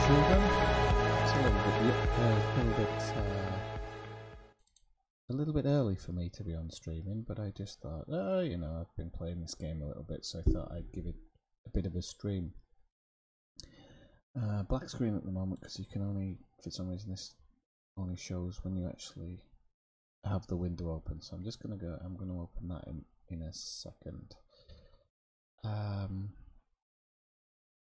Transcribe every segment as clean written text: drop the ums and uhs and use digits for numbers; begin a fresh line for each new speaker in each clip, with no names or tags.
children. It's a little bit early for me to be on streaming, but I just thought, oh, you know, I've been playing this game a little bit, so I thought I'd give it a bit of a stream. Black screen at the moment because you can only, for some reason, this only shows when you actually have the window open. So I'm just gonna go. I'm gonna open that in a second.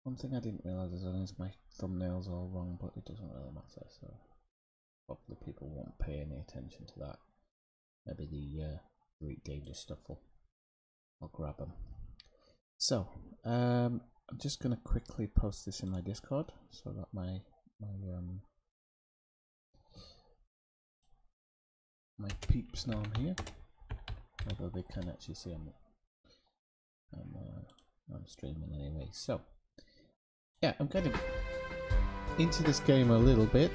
One thing I didn't realise is my thumbnail's all wrong, but it doesn't really matter. So hopefully people won't pay any attention to that. Maybe the Great Danger stuff I'll grab them. So I'm just gonna quickly post this in my Discord so that my peeps know I'm here, although they can actually see I'm streaming anyway. So yeah, I'm getting into this game a little bit.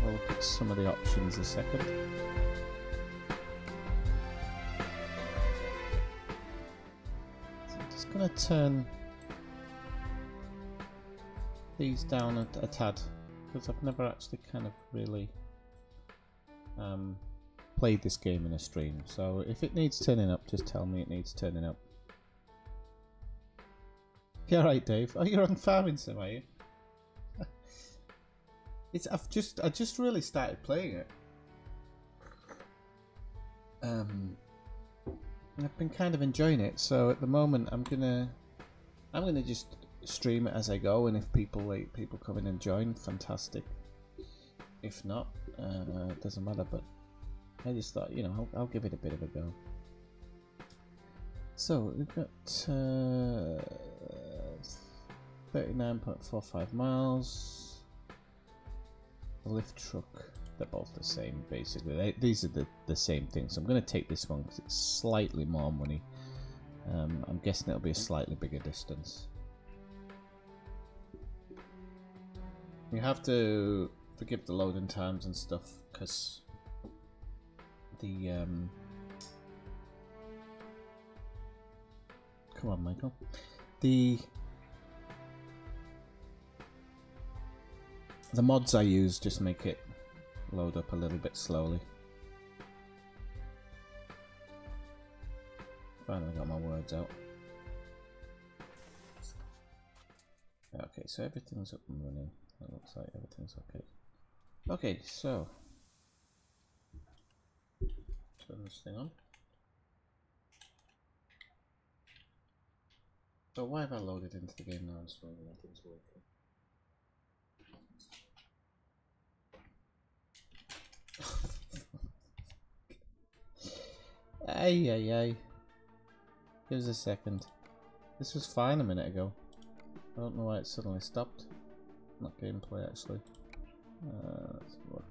I'll look at some of the options a second. So I'm just going to turn these down a tad, because I've never actually kind of really played this game in a stream. So if it needs turning up, just tell me it needs turning up. Yeah, right, Dave. Oh, you're on Farming Sim, are you? I just really started playing it. I've been kind of enjoying it. So at the moment, I'm gonna just stream it as I go, and if people come in and join, fantastic. If not, it doesn't matter. But I just thought, you know, I'll give it a bit of a go. So we've got 39.45 miles. The lift truck, they're both the same basically. These are the same thing. So I'm going to take this one because it's slightly more money. I'm guessing it'll be a slightly bigger distance. You have to forgive the loading times and stuff because the come on, Michael. The mods I use just make it load up a little bit slowly. Finally got my words out. Okay, so everything's up and running. It looks like everything's okay. Okay, so turn this thing on. So why have I loaded into the game now and so nothing's working? Ay. Give us a second. This was fine a minute ago. I don't know why it suddenly stopped. Not gameplay actually. Let's look.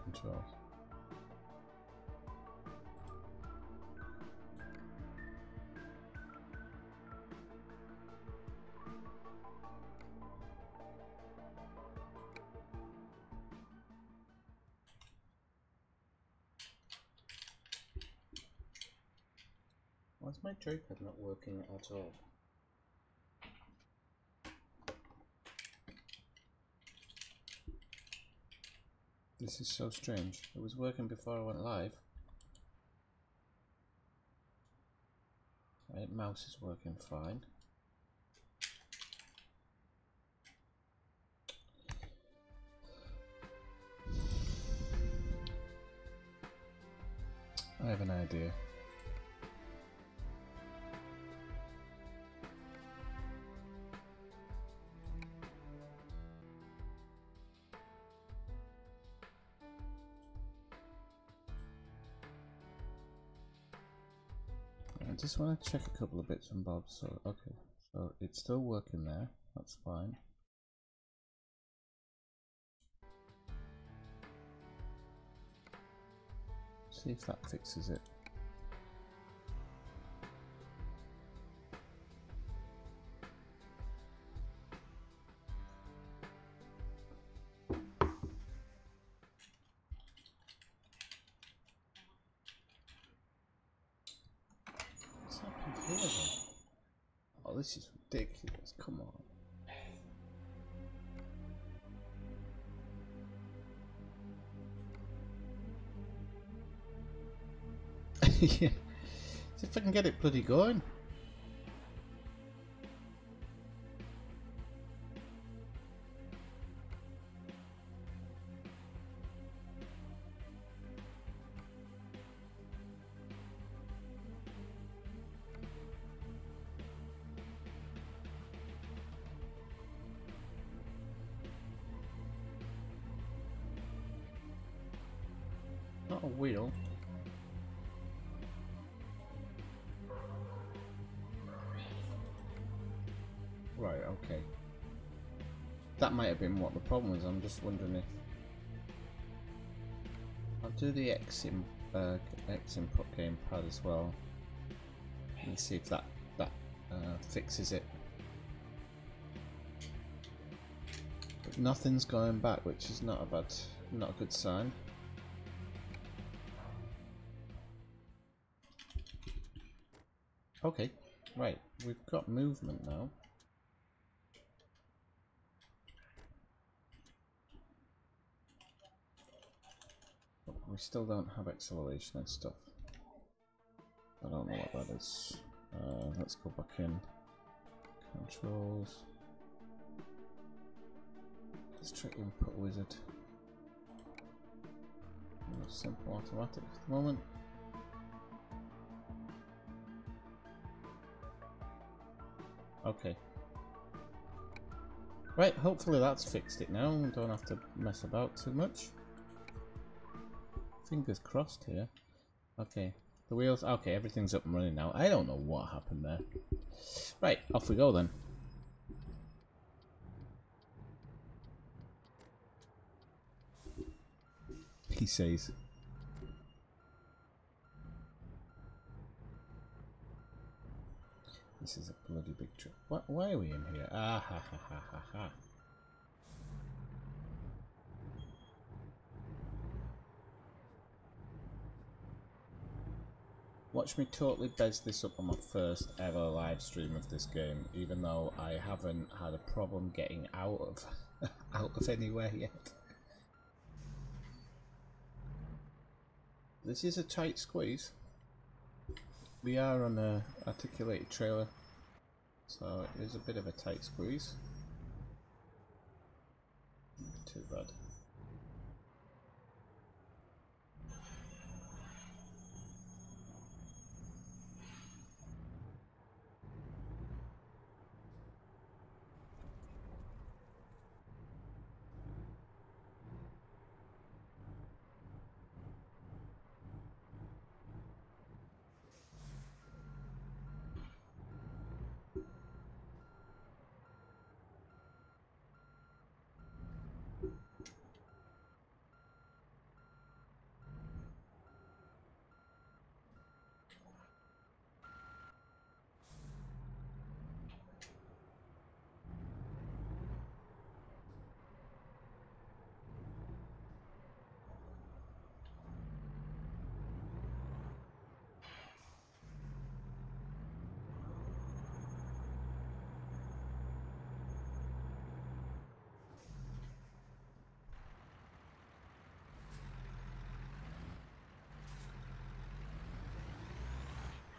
Controls. Why is my joypad not working at all? This is so strange. It was working before I went live. Right, mouse is working fine. I have an idea. I just want to check a couple of bits and bobs. So okay, so it's still working there. That's fine. See if that fixes it. Really? Oh, this is ridiculous. Come on. Yeah. See if I can get it bloody going. Not a wheel. Right, okay. That might have been what the problem is. I'm just wondering if I'll do the X input gamepad as well and see if that fixes it. But nothing's going back, which is not a good sign. Okay, right, we've got movement now. But we still don't have acceleration and stuff. I don't know what that is. Let's go back in. Controls. Let's try input wizard. Simple automatic at the moment. Okay. Right, hopefully that's fixed it now. We don't have to mess about too much. Fingers crossed here. Okay. The wheels, okay, everything's up and running now. I don't know what happened there. Right, off we go then. He says. This is a bloody big trip. What? Why are we in here? Ah ha ha ha ha ha. Watch me totally bez this up on my first ever live stream of this game, even though I haven't had a problem getting out of out of anywhere yet. This is a tight squeeze. We are on a articulated trailer, so it is a bit of a tight squeeze. Not too bad.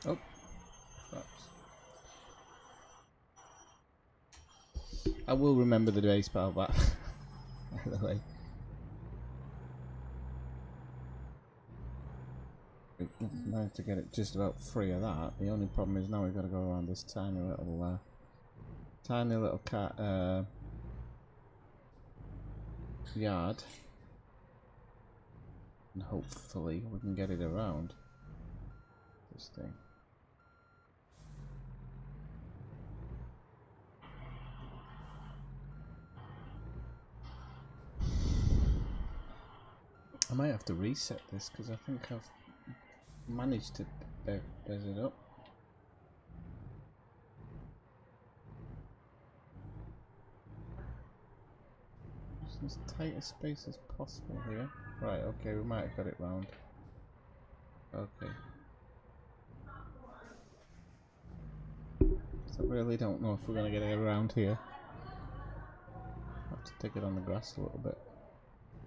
Oh, perhaps. I will remember the base battle back. By the way. We've managed to get it just about free of that. The only problem is now we've got to go around this tiny little cat yard, and hopefully we can get it around this thing. I might have to reset this because I think I've managed to bez it up. Just as tight a space as possible here. Right, okay, we might have got it round. Okay. really don't know if we're gonna get it around here. Have to take it on the grass a little bit.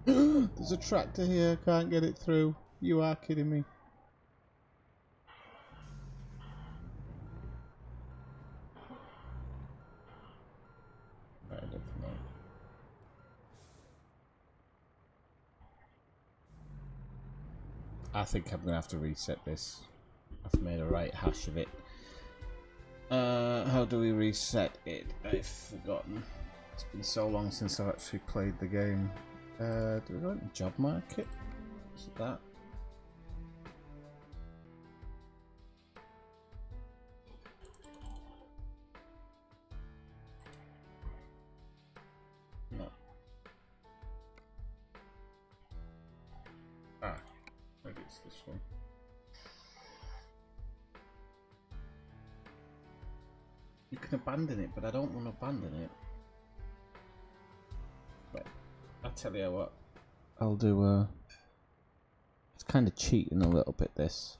There's a tractor here, can't get it through. You are kidding me. Right, definitely. I think I'm gonna have to reset this. I've made a right hash of it. How do we reset it? I've forgotten. It's been so long since I've actually played the game. Do we go into job market? Is it that? No. Ah, maybe it's this one. You can abandon it, but I don't want to abandon it. But I'll tell you what. I'll do it's kind of cheating a little bit, this.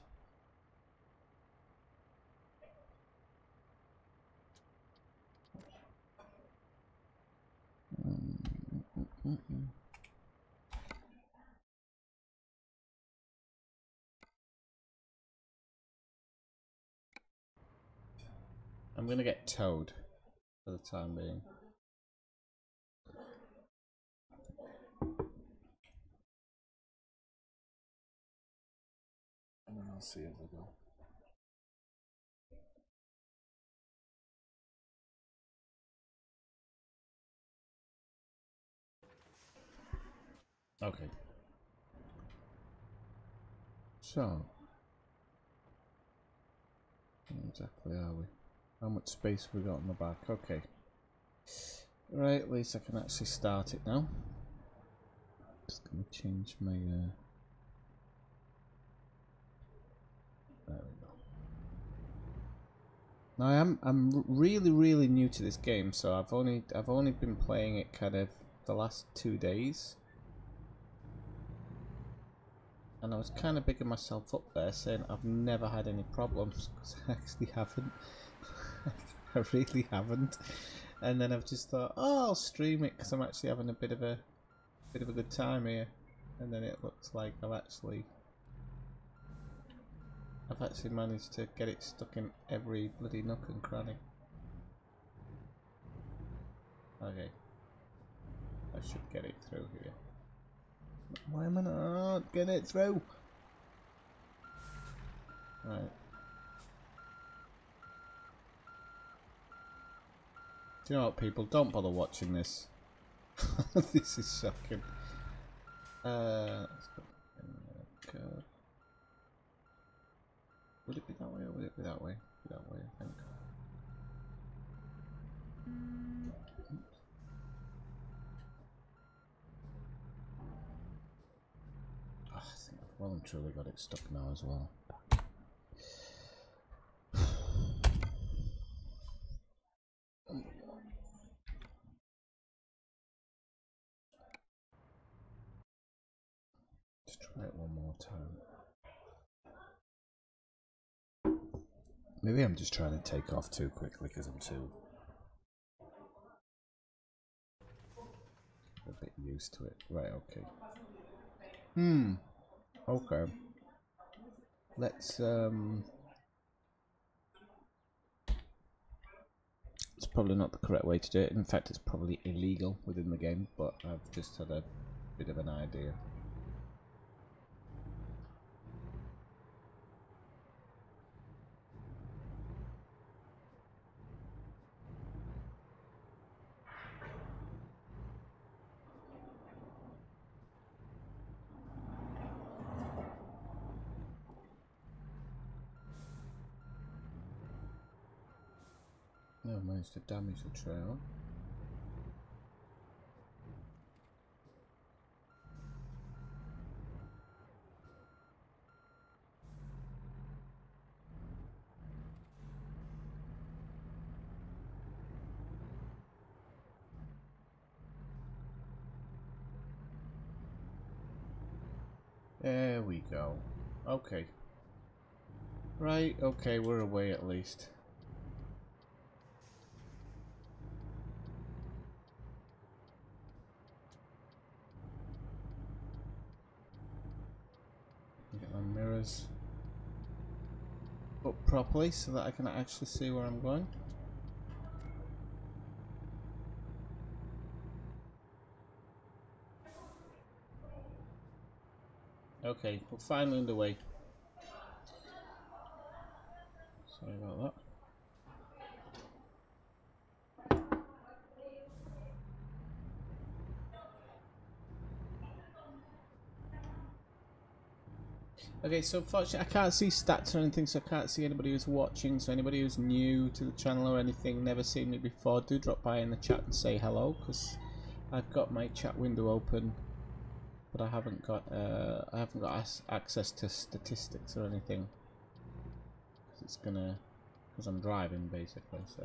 I'm gonna get towed for the time being. And then I'll see as I go. Okay. So, where exactly are we? How much space have we got on the back? Okay. Right, at least I can actually start it now. Just gonna change my there we go. Now I'm really new to this game, so I've only been playing it kind of the last 2 days. And I was kind of bigging myself up there, saying I've never had any problems, because I actually haven't. I really haven't. And then I've just thought, oh, I'll stream it because I'm actually having a bit of a good time here. And then it looks like I've actually managed to get it stuck in every bloody nook and cranny. Okay, I should get it through here. Why am I not getting it through? Right. Do you know what, people? Don't bother watching this. This is shocking. Let's go in there. Would it be that way or would it be that way? That way, I think. Oh, I think I've well and truly got it stuck now as well. Let's try it one more time. Maybe I'm just trying to take off too quickly because I'm too a bit used to it. Right, okay. Okay. Let's it's probably not the correct way to do it. In fact, it's probably illegal within the game, but I've just had a bit of an idea. No, I managed to damage the trail. There we go. Okay. Right, okay, we're away at least. mirrors up properly so that I can actually see where I'm going. Okay, we're finally underway. Sorry about that. Okay, so unfortunately I can't see stats or anything, so I can't see anybody who's watching, so anybody who's new to the channel or anything, never seen me before, do drop by in the chat and say hello, because I've got my chat window open, but I haven't got access to statistics or anything, because I'm driving basically, so.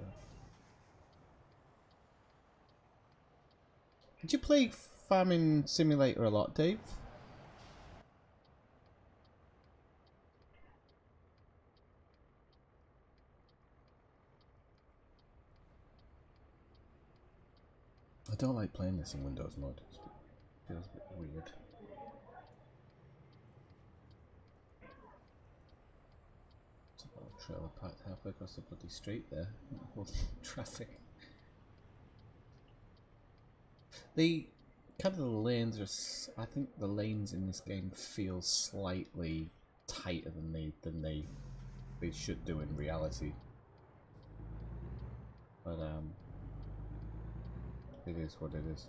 Did you play Farming Simulator a lot, Dave? I don't like playing this in Windows mode. It feels a bit weird. It's a little trailer parked halfway across the bloody street there. Traffic. The kind of the lanes are. I think the lanes in this game feel slightly tighter than they should do in reality. But it is what it is.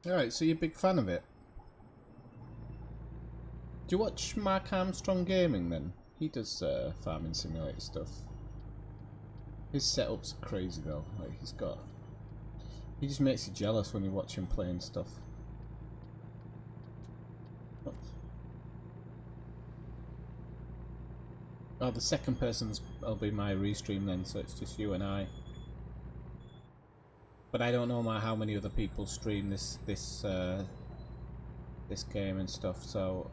Alright, so you're a big fan of it. Do you watch Mark Armstrong Gaming then? He does Farming Simulator stuff. His setups are crazy though. Like he just makes you jealous when you watch him playing stuff. What? Oh, the second person's will be my restream then, so it's just you and I. But I don't know how many other people stream this game and stuff, so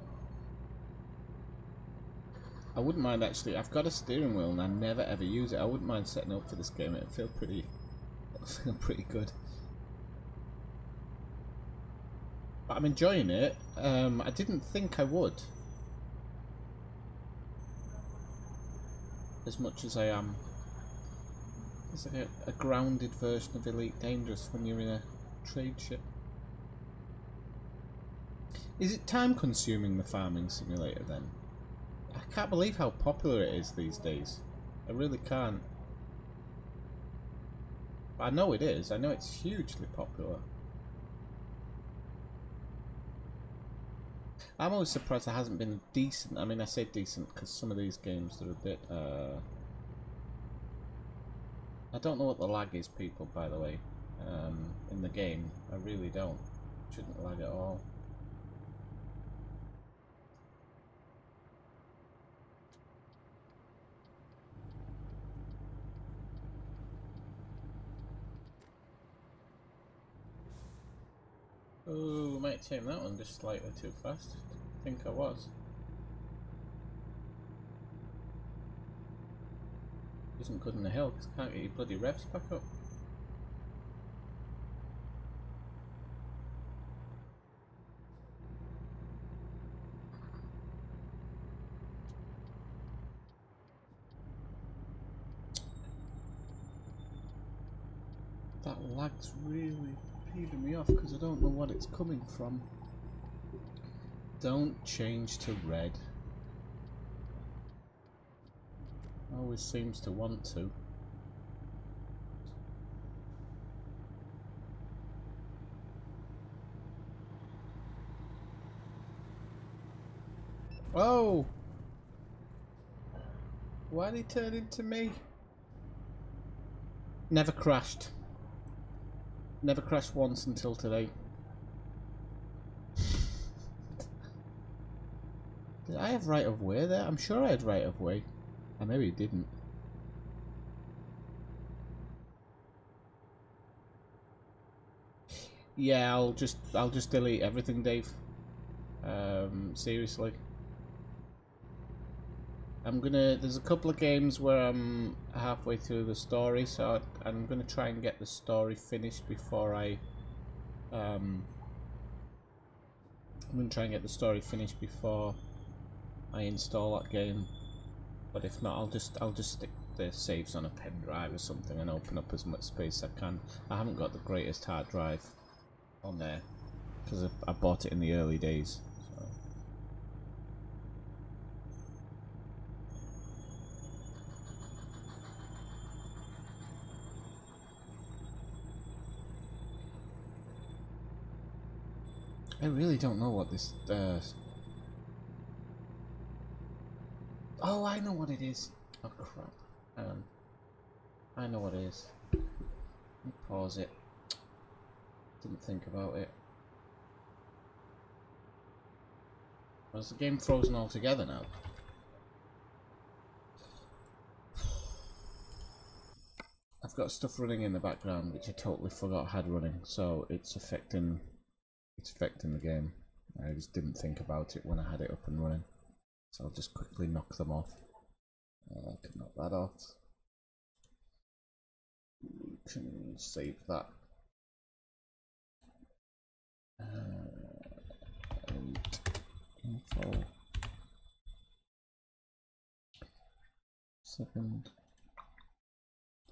I wouldn't mind actually. I've got a steering wheel and I never ever use it. I wouldn't mind setting up for this game. It'd feel pretty good. But I'm enjoying it. I didn't think I would, as much as I am. It's like a grounded version of Elite Dangerous when you're in a trade ship. Is it time consuming, the farming simulator then? I can't believe how popular it is these days. I really can't. I know it is. I know it's hugely popular. I'm always surprised there hasn't been decent. I mean, I say decent because some of these games are a bit. I don't know what the lag is, people, by the way, in the game. I really don't. Shouldn't lag at all. Oh, might tame that one just slightly too fast. I think I was. Isn't good in the hill because I can't get your bloody revs back up. That lag's really peeving me off because I don't know what it's coming from. Don't change to red. Always seems to want to. Oh! Why did he turn into me? Never crashed. Never crashed once until today. Did I have right of way there? I'm sure I had right of way. I maybe didn't. Yeah, I'll just delete everything, Dave. Seriously. There's a couple of games where I'm halfway through the story, so I'm gonna try and get the story finished before I'm gonna try and get the story finished before I install that game. But if not, I'll just stick the saves on a pen drive or something and open up as much space as I can. I haven't got the greatest hard drive on there because I bought it in the early days. So. I really don't know what this. Oh, I know what it is. Oh crap! I know what it is. Let me pause it. Didn't think about it. Was the game frozen altogether now? I've got stuff running in the background which I totally forgot had running, so it's affecting the game. I just didn't think about it when I had it up and running, so I'll just quickly knock them off. I can knock that off. We can save that. 8 info. Second.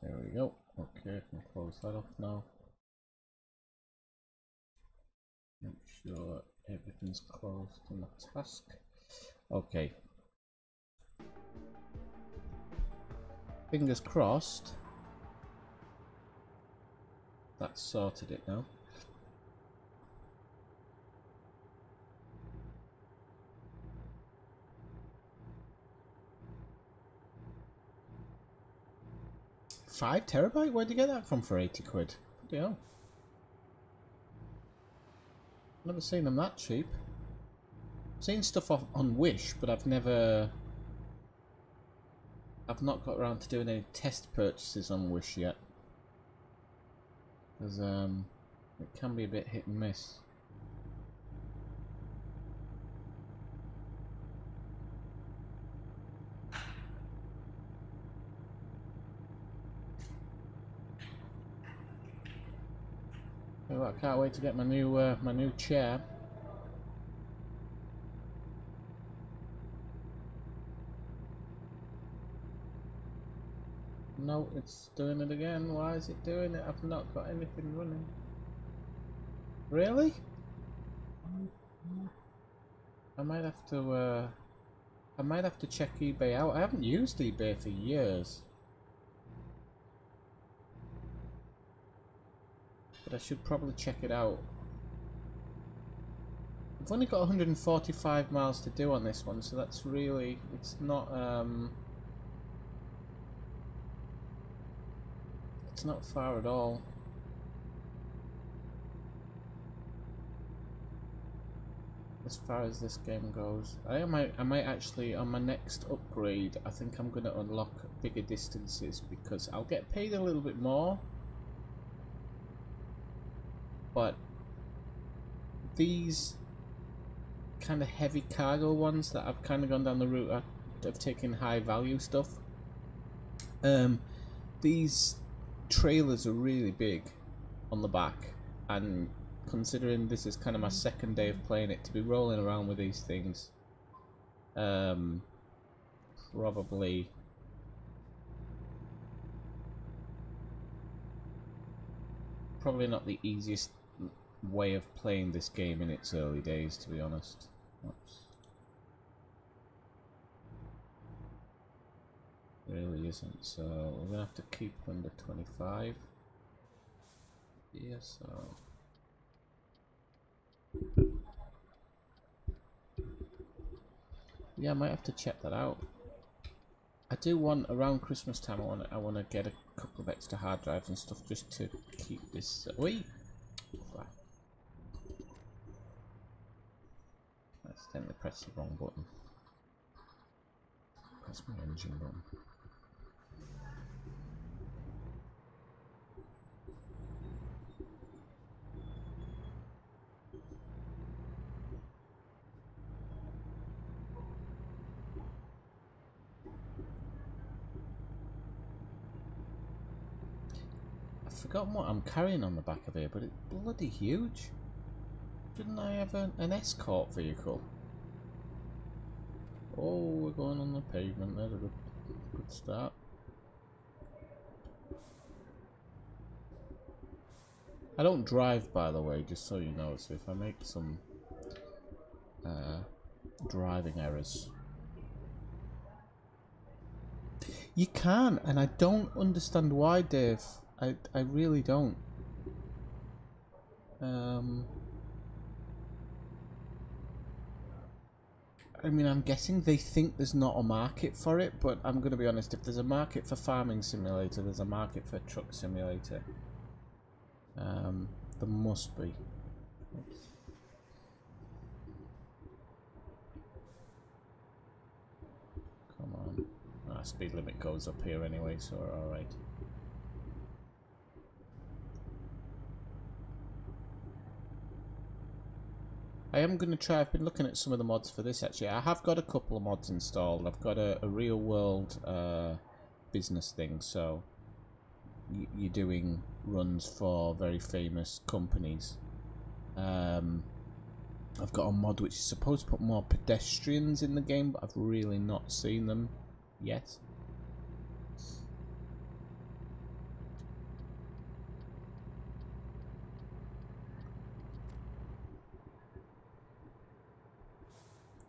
There we go. Okay, I can close that off now. Make sure everything's closed on the task. Okay. Fingers crossed. That's sorted it now. £5 TB? Where'd you get that from for 80 quid? Bloody hell. Never seen them that cheap. I've seen stuff on Wish, but I've not got around to doing any test purchases on Wish yet. Because it can be a bit hit and miss. I can't wait to get my new chair. No, it's doing it again. Why is it doing it? I've not got anything running. Really? I might have to check eBay out. I haven't used eBay for years. But I should probably check it out. I've only got 145 miles to do on this one, so that's really, it's not far at all. As far as this game goes, I might actually, on my next upgrade, I think I'm going to unlock bigger distances because I'll get paid a little bit more. But these kind of heavy cargo ones that I've kind of gone down the route of taking high value stuff, these trailers are really big on the back, and considering this is kind of my second day of playing it, to be rolling around with these things, probably not the easiest way of playing this game in its early days, to be honest. Oops. Really isn't, so we're gonna have to keep under 25. Yes, so yeah, I might have to check that out. I do want, around Christmas time, I want to get a couple of extra hard drives and stuff just to keep this. Wait, accidentally pressed the wrong button. Press my engine button. I've forgotten what I'm carrying on the back of here, but it's bloody huge. Shouldn't I have an escort vehicle? Oh, we're going on the pavement. There's a good start. I don't drive, by the way, just so you know. So if I make some driving errors, you can, and I don't understand why, Dave. I really don't. I mean, I'm guessing they think there's not a market for it, but I'm going to be honest, if there's a market for Farming Simulator, there's a market for Truck Simulator. There must be. Oops. Come on. Speed limit goes up here anyway, so we're alright. I am going to try, I've been looking at some of the mods for this actually. I have got a couple of mods installed. I've got a real world business thing, so you're doing runs for very famous companies. I've got a mod which is supposed to put more pedestrians in the game, but I've really not seen them yet.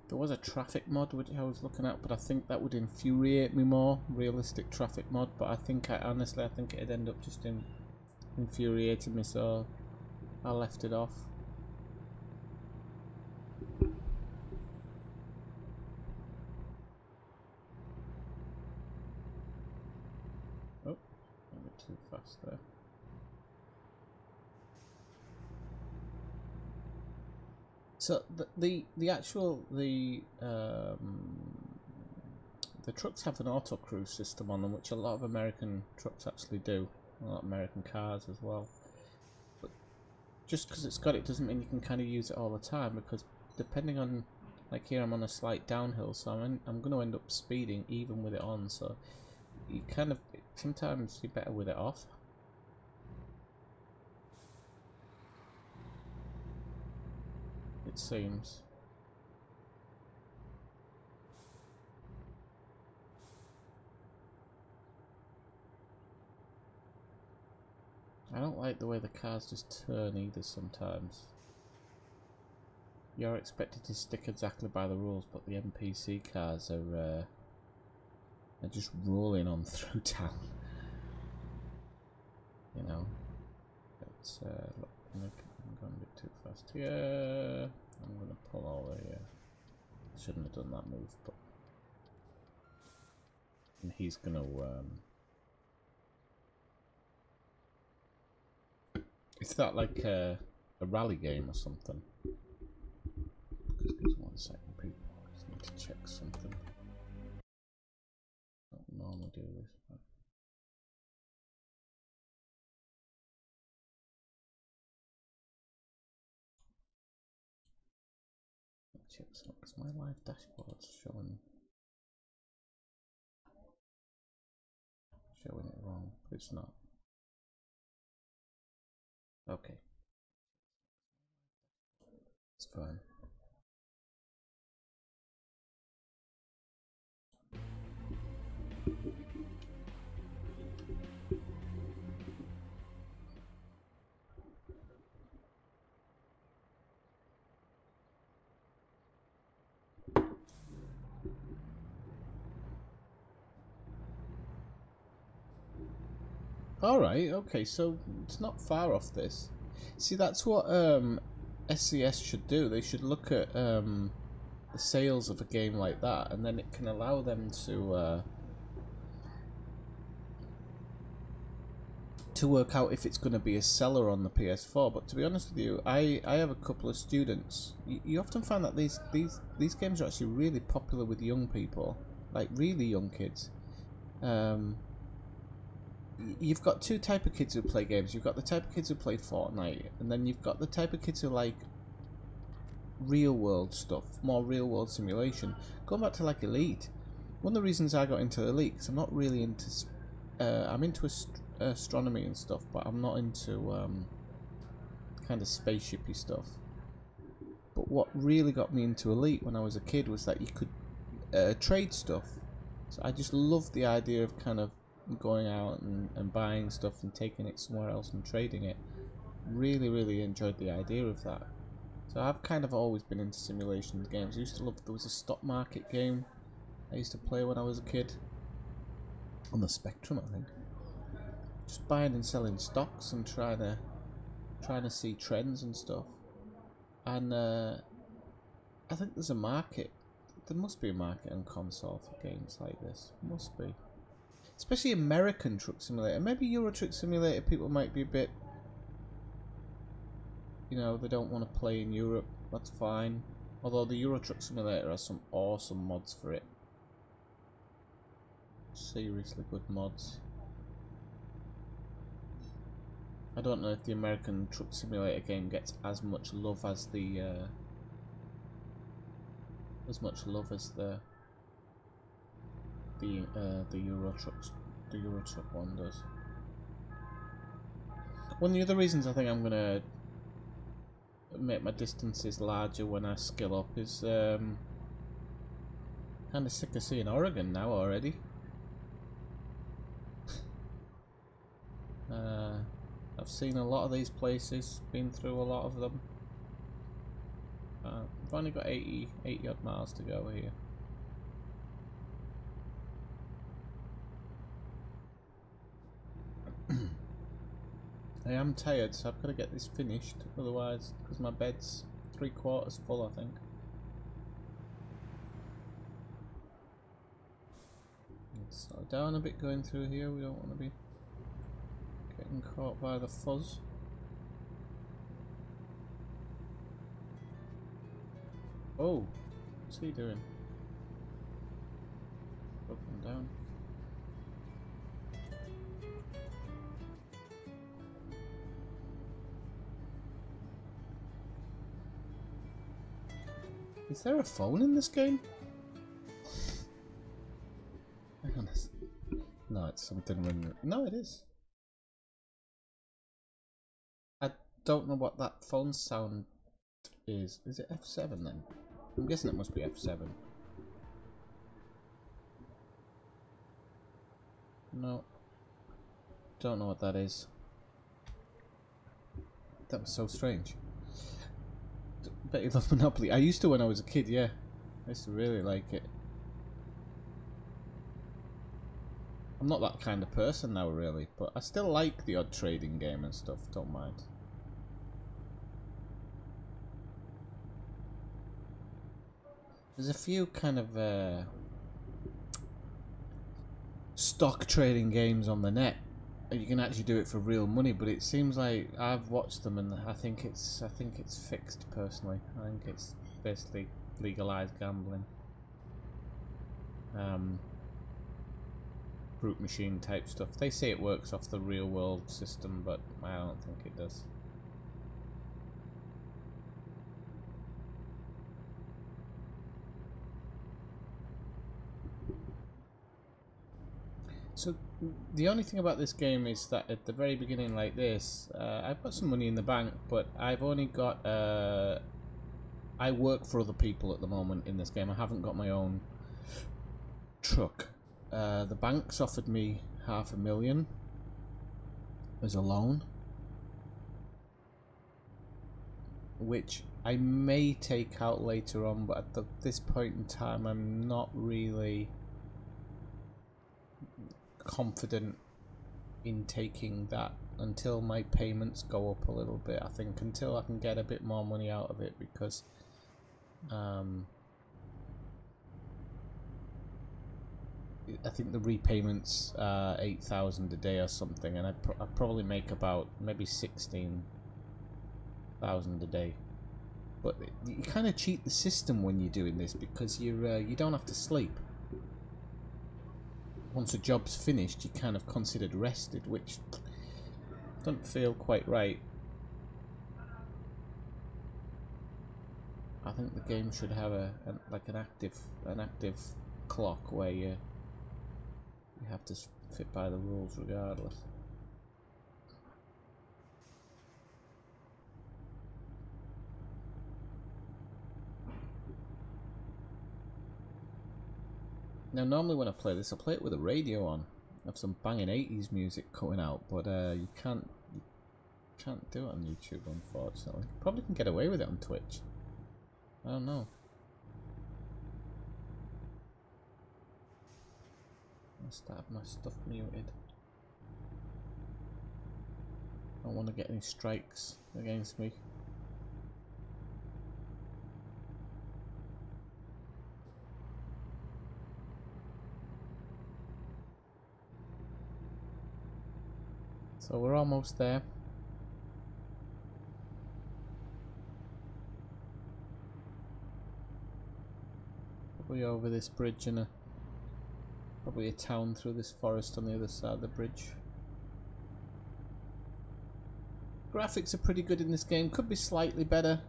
There was a traffic mod which I was looking at, but I think that would infuriate me more. Realistic traffic mod, but I think honestly I think it'd end up just infuriating me, so I left it off. Oh, a bit too fast there. So the trucks have an auto cruise system on them, which a lot of American trucks actually do, a lot of American cars as well. But just because it's got it doesn't mean you can kind of use it all the time, because depending on, like here I'm on a slight downhill, so I'm going to end up speeding even with it on. So you kind of sometimes you're better with it off. It seems. I don't like the way the cars just turn either sometimes. You're expected to stick exactly by the rules, but the NPC cars are just rolling on through town. You know. But look, I'm going a bit too fast here. I'm going to pull over here. Shouldn't have done that move, but and he's going to is that like a rally game or something? Just give us 1 second, people. I just need to check something. I don't normally do this, but check something because my live dashboard's showing it wrong, but it's not. Okay, it's fine. Alright, okay, so it's not far off this. See, that's what SCS should do. They should look at the sales of a game like that, and then it can allow them to to work out if it's going to be a seller on the PS4. But to be honest with you, I have a couple of students. You often find that these games are actually really popular with young people, like really young kids. You've got two type of kids who play games. You've got the type of kids who play Fortnite, and then you've got the type of kids who like real world stuff, more real world simulation. Going back to like Elite, one of the reasons I got into Elite, because I'm not really into I'm into astronomy and stuff, but I'm not into kind of spaceshipy stuff. But what really got me into Elite when I was a kid was that you could trade stuff. So I just loved the idea of kind of going out and buying stuff and taking it somewhere else and trading it. Really enjoyed the idea of that. So I've kind of always been into simulation games. I used to love, there was a stock market game I used to play when I was a kid. On the Spectrum, I think. Just buying and selling stocks and trying to see trends and stuff. And I think there's a market. There must be a market on console for games like this. Must be. Especially American Truck Simulator. Maybe Euro Truck Simulator people might be a bit, you know, they don't want to play in Europe. That's fine. Although the Euro Truck Simulator has some awesome mods for it. Seriously good mods. I don't know if the American Truck Simulator game gets as much love as the Euro Truck one does. One of the other reasons I think I'm gonna make my distances larger when I skill up is kind of sick of seeing Oregon now already. I've seen a lot of these places, been through a lot of them. I've only got 80 odd miles to go here. I am tired, so I've got to get this finished, otherwise, because my bed's 3/4 full, I think. Let's slow down a bit going through here, we don't want to be getting caught by the fuzz. Oh, what's he doing? Up and down. Is there a phone in this game? Hang on a second. No, it's something when... No, it is. I don't know what that phone sound is. Is it F7 then? I'm guessing it must be F7. No. Don't know what that is. That was so strange. Bet you love Monopoly. I used to when I was a kid, yeah. I used to really like it. I'm not that kind of person now, really, but I still like the odd trading game and stuff, don't mind. There's a few kind of stock trading games on the net. You can actually do it for real money, but it seems like I've watched them and I think it's fixed personally. I think it's basically legalized gambling. Brute machine type stuff. They say it works off the real world system, but I don't think it does. So the only thing about this game is that at the very beginning like this, I've got some money in the bank, but I've only got, I work for other people at the moment in this game. I haven't got my own truck. The bank's offered me $500,000 as a loan, which I may take out later on, but at this point in time I'm not really confident in taking that until my payments go up a little bit. I think until I can get a bit more money out of it, because I think the repayments are 8,000 a day or something, and I probably make about maybe 16,000 a day. But you kind of cheat the system when you're doing this because you don't have to sleep. Once a job's finished, you're kind of considered rested, which doesn't feel quite right. I think the game should have an active clock where you have to fit by the rules regardless. Now, normally when I play this, I play it with a radio on. I have some banging 80s music coming out, but you can't do it on YouTube, unfortunately. Probably can get away with it on Twitch. I don't know. I must have my stuff muted. I don't want to get any strikes against me. So we're almost there. Probably over this bridge and probably a town through this forest on the other side of the bridge. Graphics are pretty good in this game. Could be slightly better.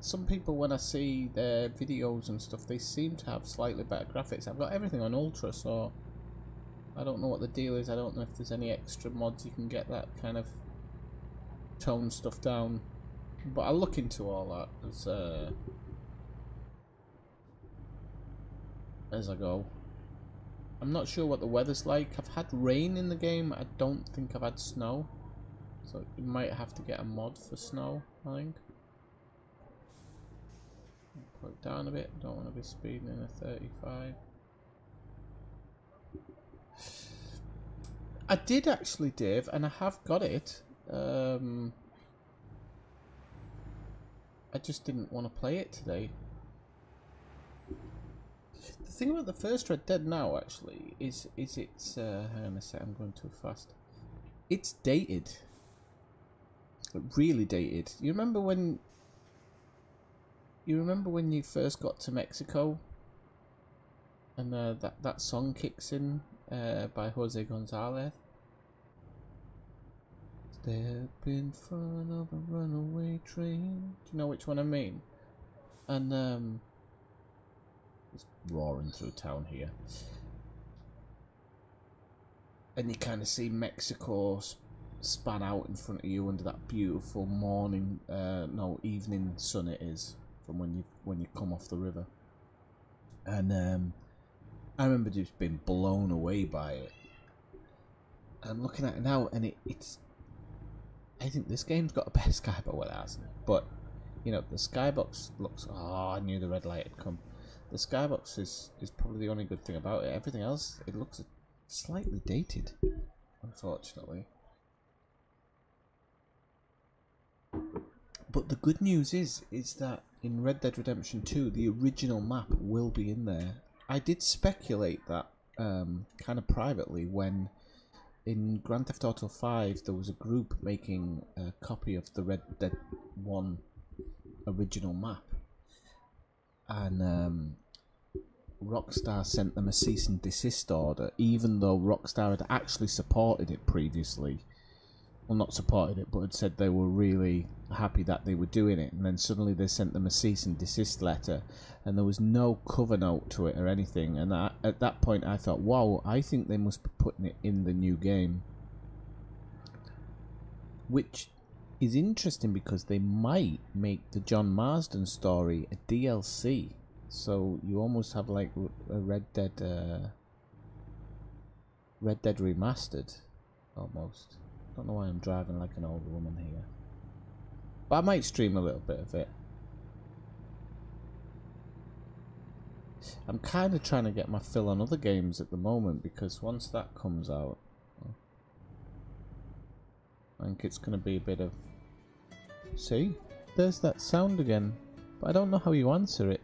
Some people, when I see their videos and stuff, they seem to have slightly better graphics. I've got everything on ultra, so I don't know what the deal is. I don't know if there's any extra mods you can get that kind of tone stuff down, but I'll look into all that as I go. I'm not sure what the weather's like. I've had rain in the game. I don't think I've had snow, so you might have to get a mod for snow, I think. Put it down a bit. Don't want to be speeding in a 35. I did actually, Dave, and I have got it. I just didn't want to play it today. The thing about the first Red Dead now, actually, is it's hang on a sec, I'm going too fast. It's dated, really dated. You remember when you first got to Mexico, and that song kicks in by Jose Gonzalez. Step in front of a runaway train. Do you know which one I mean? And it's roaring through town here, and you kind of see Mexico span out in front of you under that beautiful morning, evening sun it is from when you come off the river. And I remember just being blown away by it. I'm looking at it now, and it's. I think this game's got a better skybox. Well, it hasn't, but you know the skybox looks. Oh, I knew the red light had come. The skybox is probably the only good thing about it. Everything else, it looks slightly dated, unfortunately. But the good news is that in Red Dead Redemption 2, the original map will be in there. I did speculate that kind of privately when in Grand Theft Auto 5 there was a group making a copy of the Red Dead 1 original map, and Rockstar sent them a cease and desist order, even though Rockstar had actually supported it previously. Well, not supported it, but had said they were really happy that they were doing it, and then suddenly they sent them a cease and desist letter, and there was no cover note to it or anything. And at that point I thought, wow, I think they must be putting it in the new game, which is interesting because they might make the John Marsden story a DLC, so you almost have like a Red Dead Remastered almost. I don't know why I'm driving like an old woman here, but I might stream a little bit of it. I'm kind of trying to get my fill on other games at the moment, because once that comes out, I think it's going to be a bit of... See? There's that sound again, but I don't know how you answer it.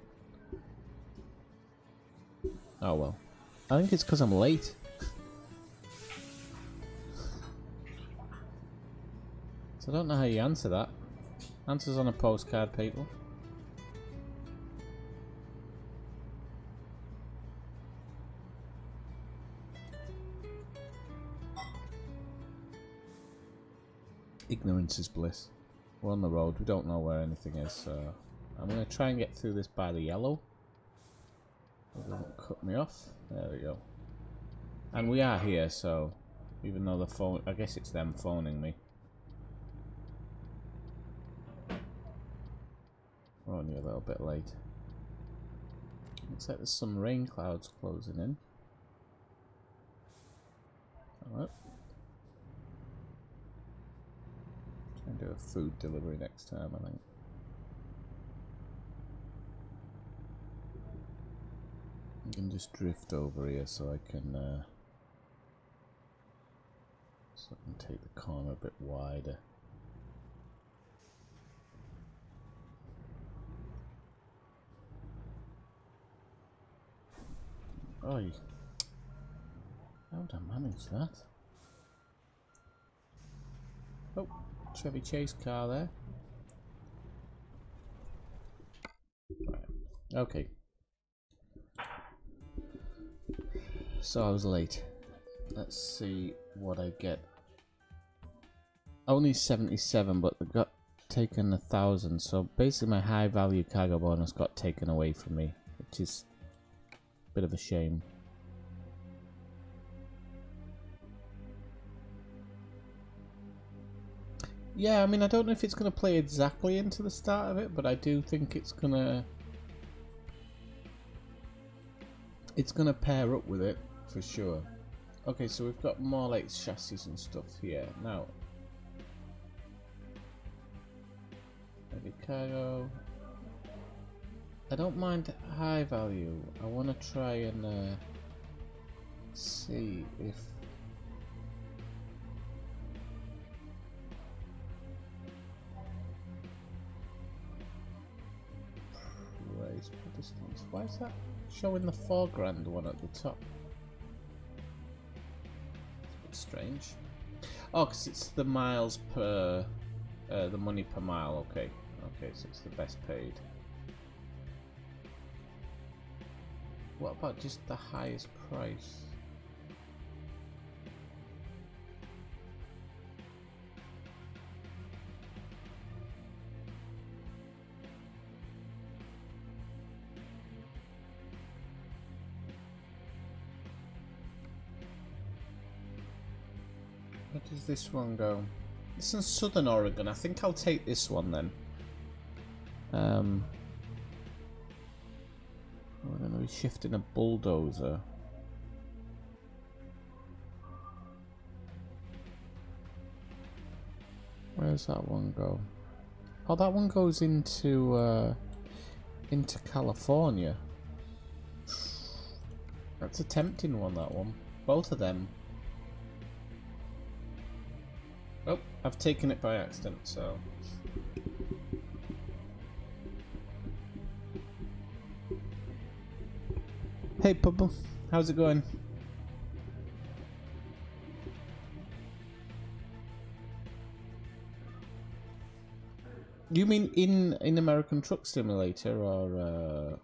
Oh well. I think it's because I'm late. So I don't know how you answer that. Answers on a postcard, people. Ignorance is bliss. We're on the road, we don't know where anything is, so I'm going to try and get through this by the yellow. It doesn't cut me off. There we go. And we are here, so even though the phone, I guess it's them phoning me. We're only a little bit late. Looks like there's some rain clouds closing in. Alright. Try and do a food delivery next time, I think. I can just drift over here so I can take the corner a bit wider. Oh, how did I manage that? Oh, Chevy Chase car there. Right. Okay. So I was late. Let's see what I get. Only 77, but they got taken 1,000. So basically my high value cargo bonus got taken away from me, which is a bit of a shame. Yeah, I mean, I don't know if it's going to play exactly into the start of it, but I do think it's going to pair up with it for sure. Okay, so we've got more like chassis and stuff here. Now, heavy cargo. I don't mind high value. I want to try and see if raise distance. Why is that showing the 4 grand one at the top? It's a bit strange. Oh, because it's the miles per, the money per mile. Okay, okay, so it's the best paid. What about just the highest price? Where does this one go? This is Southern Oregon. I think I'll take this one then. We're going to be shifting a bulldozer. Where does that one go? Oh, that one goes into California. That's a tempting one, that one. Both of them. Oh, I've taken it by accident, so... Hey, Pubble. How's it going? You mean in American Truck Simulator, or...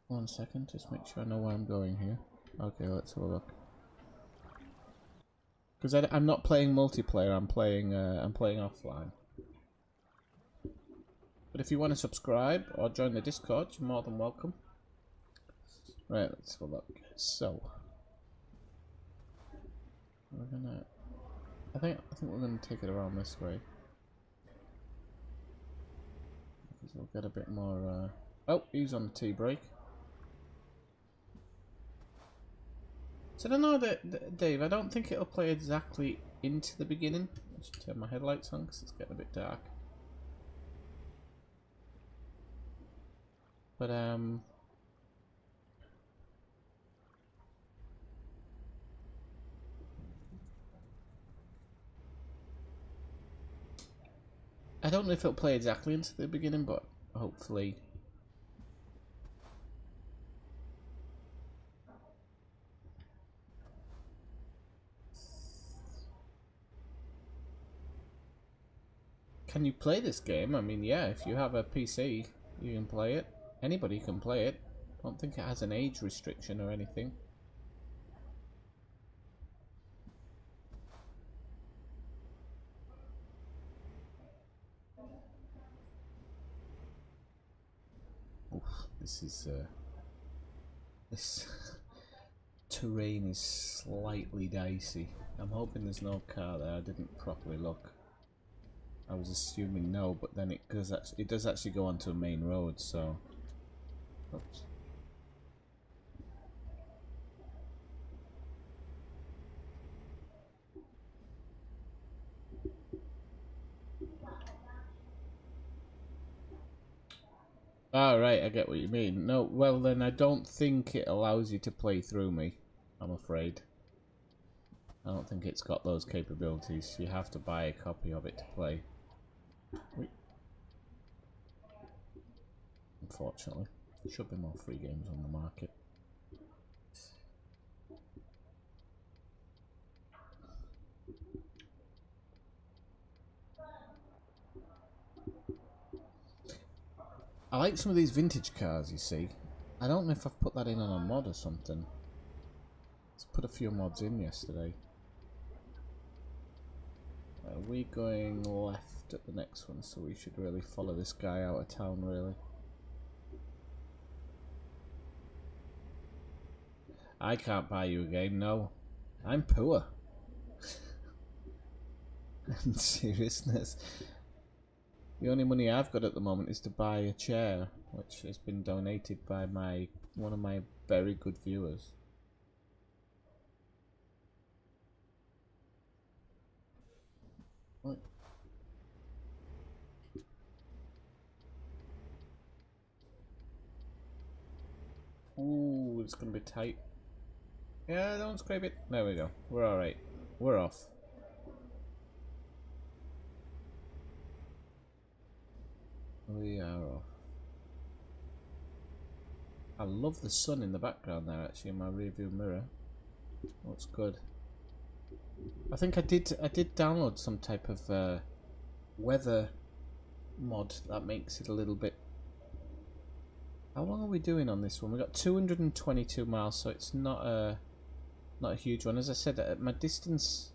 One second, just make sure I know where I'm going here. Okay, let's have a look. Because I'm not playing multiplayer, I'm playing offline. But if you want to subscribe or join the Discord, you're more than welcome. Right, let's have a look. So we're gonna. I think we're gonna take it around this way because we'll get a bit more. Oh, he's on the T-brake. So I don't know that, Dave. I don't think it'll play exactly into the beginning. I should turn my headlights on because it's getting a bit dark. But I don't know if it'll play exactly into the beginning, but hopefully can you play this game? I mean, yeah, if you have a PC, you can play it. Anybody can play it. I don't think it has an age restriction or anything. Oof, this terrain is slightly dicey. I'm hoping there's no car there. I didn't properly look. I was assuming no, but then it does actually go onto a main road, so. Oops. Ah, right, I get what you mean. No, well then I don't think it allows you to play through me, I'm afraid. I don't think it's got those capabilities. You have to buy a copy of it to play. Unfortunately. There should be more free games on the market. I like some of these vintage cars, you see. I don't know if I've put that in on a mod or something. Let's put a few mods in yesterday. Are we going left at the next one, so we should really follow this guy out of town, really. I can't buy you a game, no. I'm poor. In seriousness. The only money I've got at the moment is to buy a chair, which has been donated by one of my very good viewers. Right. Ooh, it's gonna be tight. Yeah, don't scrape it. There we go. We're alright. We're off. We are off. I love the sun in the background there, actually, in my rearview mirror. Looks good. I think I did download some type of weather mod that makes it a little bit. How long are we doing on this one? We got 222 miles, so it's not a huge one. As I said, my distance.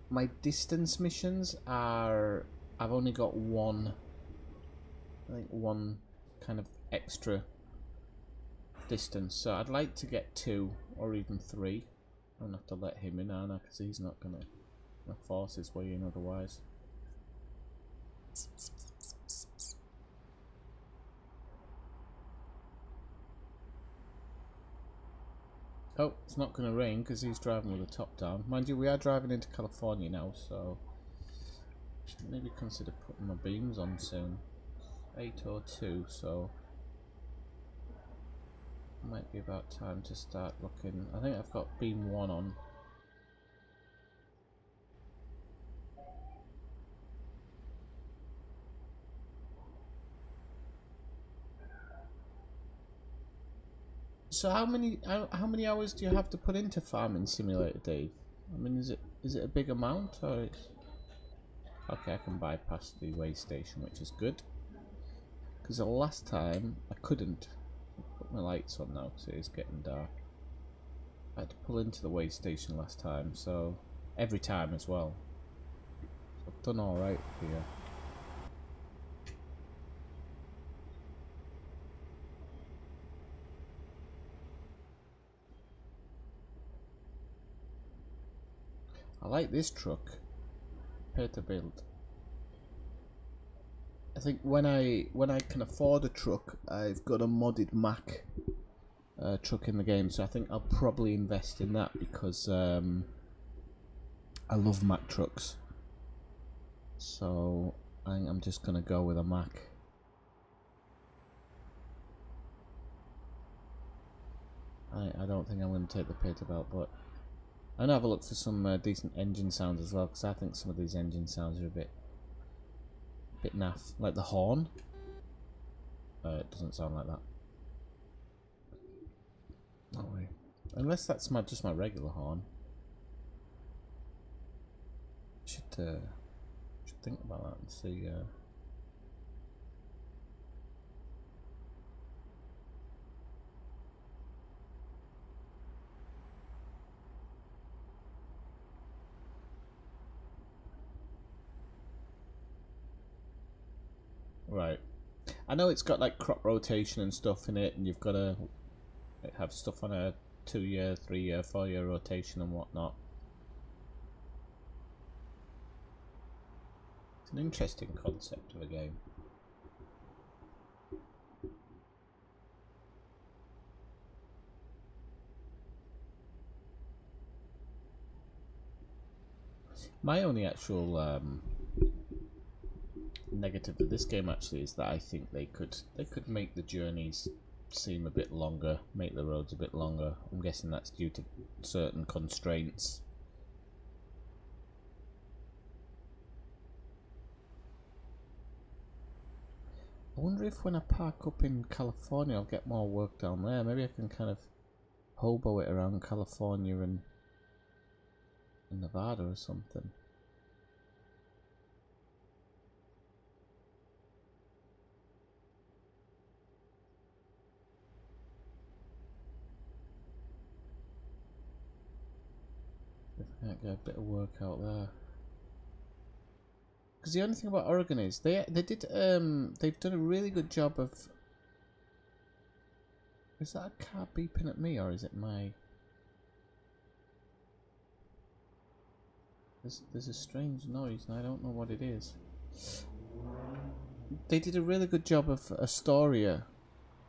My distance missions are. I've only got one. I think one kind of extra distance, so I'd like to get 2 or even 3. I don't have to let him in, Anna, because he's not gonna force his way in otherwise. Oh, it's not gonna rain because he's driving with the top down. Mind you, we are driving into California now, so should maybe consider putting my beams on soon. 8:02, so might be about time to start looking. I think I've got beam 1 on. So how many hours do you have to put into Farming Simulator, Dave? I mean, is it a big amount, or it's... Okay, I can bypass the way station, which is good. Because the last time I couldn't. Put my lights on now because it is getting dark. I had to pull into the way station last time, so every time as well. So I've done all right here. I like this truck. Pay to build. I think when I can afford a truck, I've got a modded Mack truck in the game, so I think I'll probably invest in that because I love Mack trucks. So I think I'm just gonna go with a Mack. I don't think I'm gonna take the Peterbilt, but I'm gonna have a look for some decent engine sounds as well, because I think some of these engine sounds are a bit naff. Like the horn. It doesn't sound like that. No way. Unless that's just my regular horn. Should think about that and see. Right. I know it's got like crop rotation and stuff in it, and you've got to have stuff on a 2-year, 3-year, 4-year rotation and whatnot. It's an interesting concept of a game. My only actual negative of this game actually is that I think they could make the journeys seem a bit longer, make the roads a bit longer. I'm guessing that's due to certain constraints. I wonder if when I park up in California I'll get more work down there. Maybe I can kind of hobo it around California and Nevada or something. If I can't get a bit of work out there. Because the only thing about Oregon is they've done a really good job of. Is that a car beeping at me or is it my? There's a strange noise and I don't know what it is. They did a really good job of Astoria,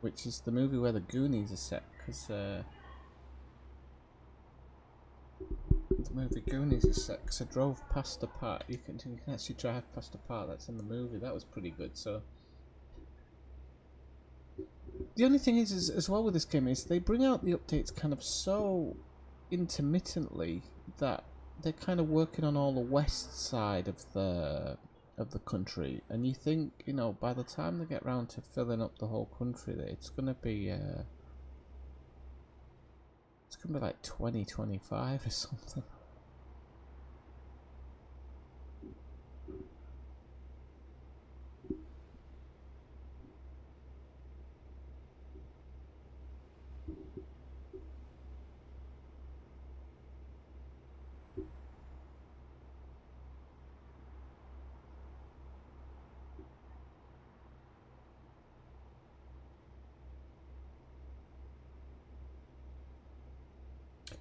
which is the movie where the Goonies are set. Because the movie Goonies is set. Because I drove past the part. You can actually drive past the part that's in the movie. That was pretty good. So the only thing is as well with this game is they bring out the updates kind of so intermittently that they're kind of working on all the west side of the country, and you think, you know, by the time they get round to filling up the whole country, it's gonna be like 2025 or something.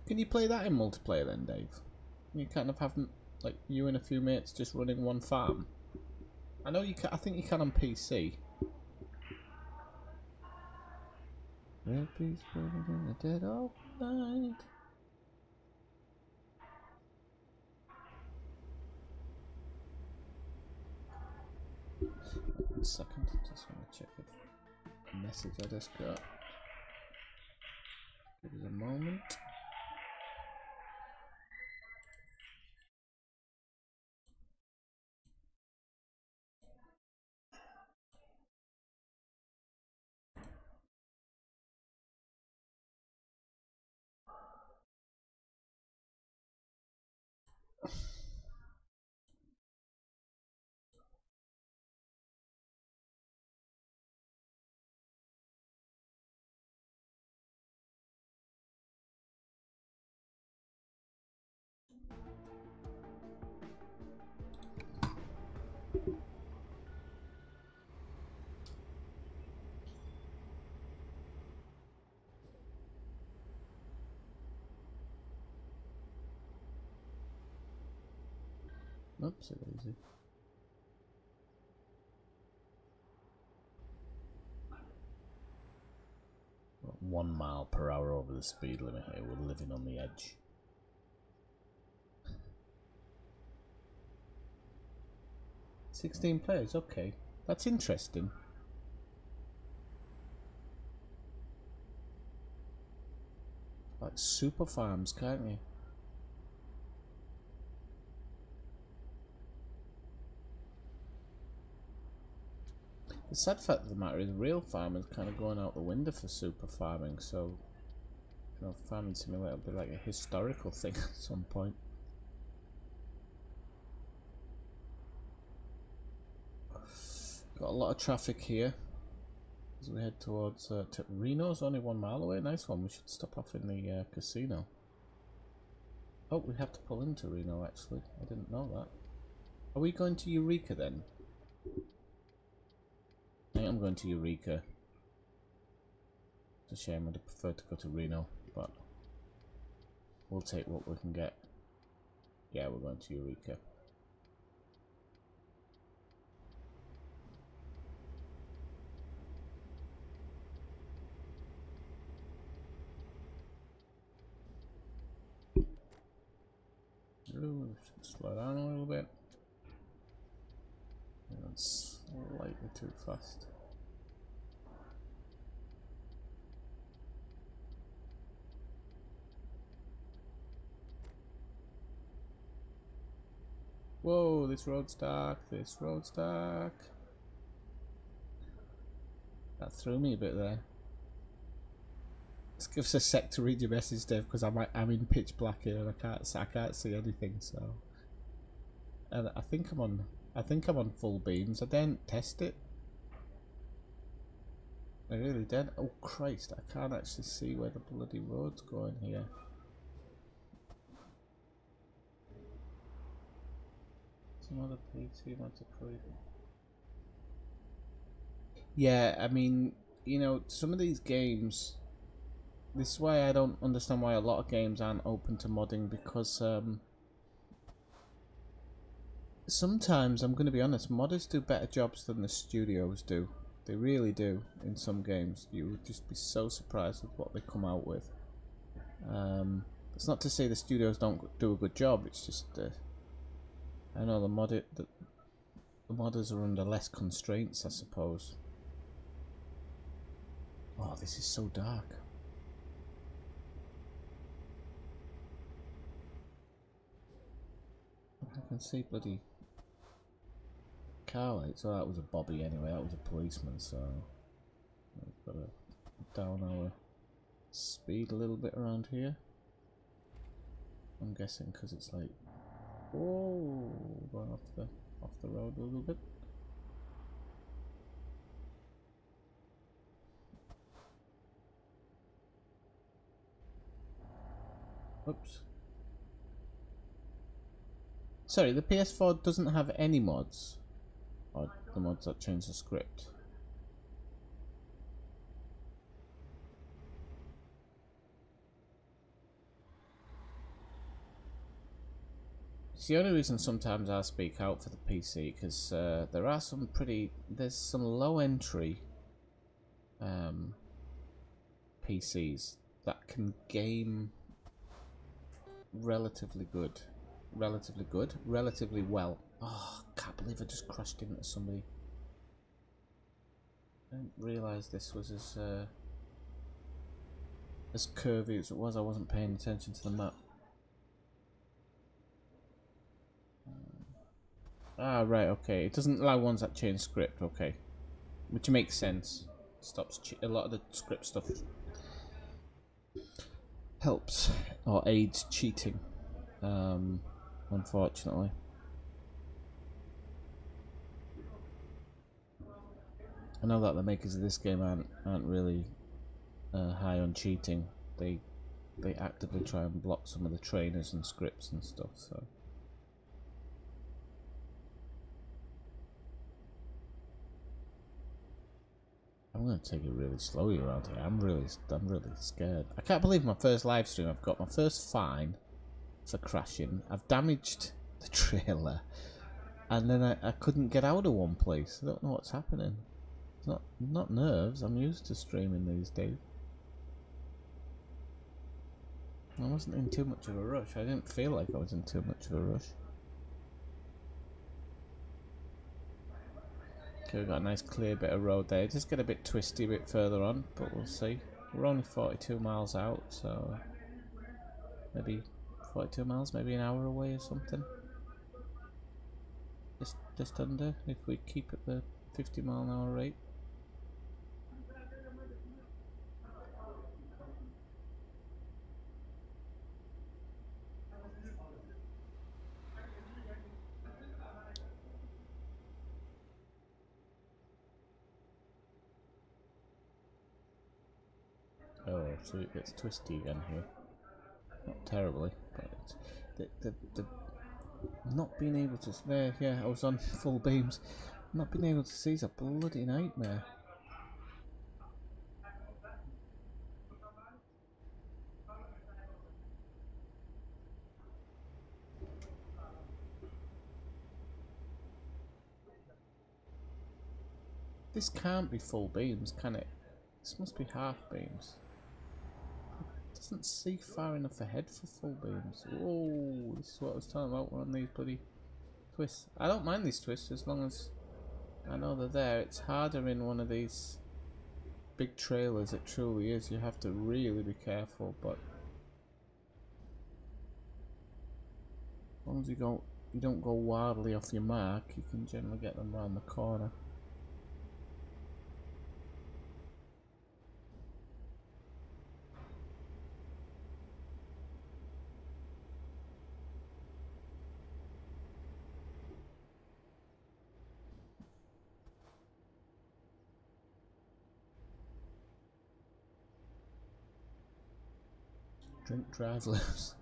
Can you play that in multiplayer then, Dave? You kind of have like you and a few mates just running one farm. I know you can. I think you can on PC. Red bees burning in the dead of night. One second, just want to check a message I just got. Give it a moment. Oops, it is. 1 mile per hour over the speed limit here. We're living on the edge. $16 players, okay. That's interesting. Like super farms, can't you? The sad fact of the matter is real farming is kind of going out the window for super farming, so you know, farming simulator will be like a historical thing at some point. Got a lot of traffic here as we head towards Reno's only 1 mile away. Nice one. We should stop off in the casino. Oh, we have to pull into Reno actually. I didn't know that. Are we going to Eureka then? I think I'm going to Eureka. It's a shame, I'd prefer to go to Reno, but we'll take what we can get. Yeah, we're going to Eureka. Ooh, should slow down a little bit. That's slightly too fast. Whoa, this road's dark, this road's dark. That threw me a bit there. Just give us a sec to read your message, Dave, because I'm in pitch black here and I can't see anything. So, and I think I'm on full beams. I didn't test it. I really did. Oh Christ! I can't actually see where the bloody road's going here. Some other PT want to prove. Yeah, I mean, you know, some of these games. This is why I don't understand why a lot of games aren't open to modding, because sometimes, I'm going to be honest, modders do better jobs than the studios do. They really do in some games. You would just be so surprised with what they come out with. It's not to say the studios don't do a good job, it's just I know the modders are under less constraints, I suppose. Oh, this is so dark. I can see bloody car lights. Oh, that was a bobby anyway. That was a policeman. So we've got to down our speed a little bit around here. I'm guessing because it's like, oh, going off the road a little bit. Oops. Sorry, the PS4 doesn't have any mods, or the mods that change the script. It's the only reason sometimes I speak out for the PC, because there are there's some low entry PCs that can game relatively well. Oh, I can't believe I just crashed into somebody. I didn't realise this was as curvy as it was. I wasn't paying attention to the map. Ah, right, okay. It doesn't allow ones that change script, okay. Which makes sense. Stops a lot of the script stuff. Helps or aids cheating, unfortunately. I know that the makers of this game aren't really high on cheating. They actively try and block some of the trainers and scripts and stuff. So I'm gonna take it really slowly around here. I'm really scared. I can't believe my first live stream. I've got my first fine for crashing. I've damaged the trailer, and then I couldn't get out of one place. I don't know what's happening. It's not nerves. I'm used to streaming these days. I wasn't in too much of a rush. I didn't feel like I was in too much of a rush. Okay, we've got a nice clear bit of road there. Just get a bit twisty a bit further on, but we'll see. We're only 42 miles out, so maybe 42 miles, maybe an hour away or something. Just under, if we keep at the 50-mile-an-hour rate. Oh, so it gets twisty again here. Not terribly, but the not being able to... There, yeah, I was on full beams. Not being able to see is a bloody nightmare. This can't be full beams, can it? This must be half beams. It doesn't see far enough ahead for full beams. Whoa, this is what I was talking about. We're on these bloody twists. I don't mind these twists as long as I know they're there. It's harder in one of these big trailers, it truly is. You have to really be careful, but as long as you don't go wildly off your mark, you can generally get them around the corner. Drink, drive, lose.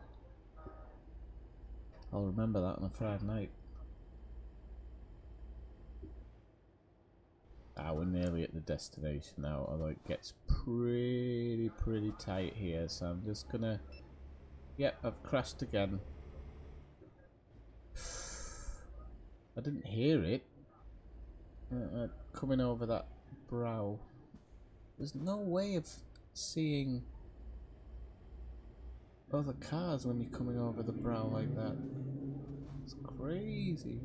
I'll remember that on a Friday night. We're nearly at the destination now, although it gets pretty tight here, so I'm just gonna... Yep, I've crashed again. I didn't hear it. Coming over that brow. There's no way of seeing other cars when you're coming over the brow like that. It's crazy.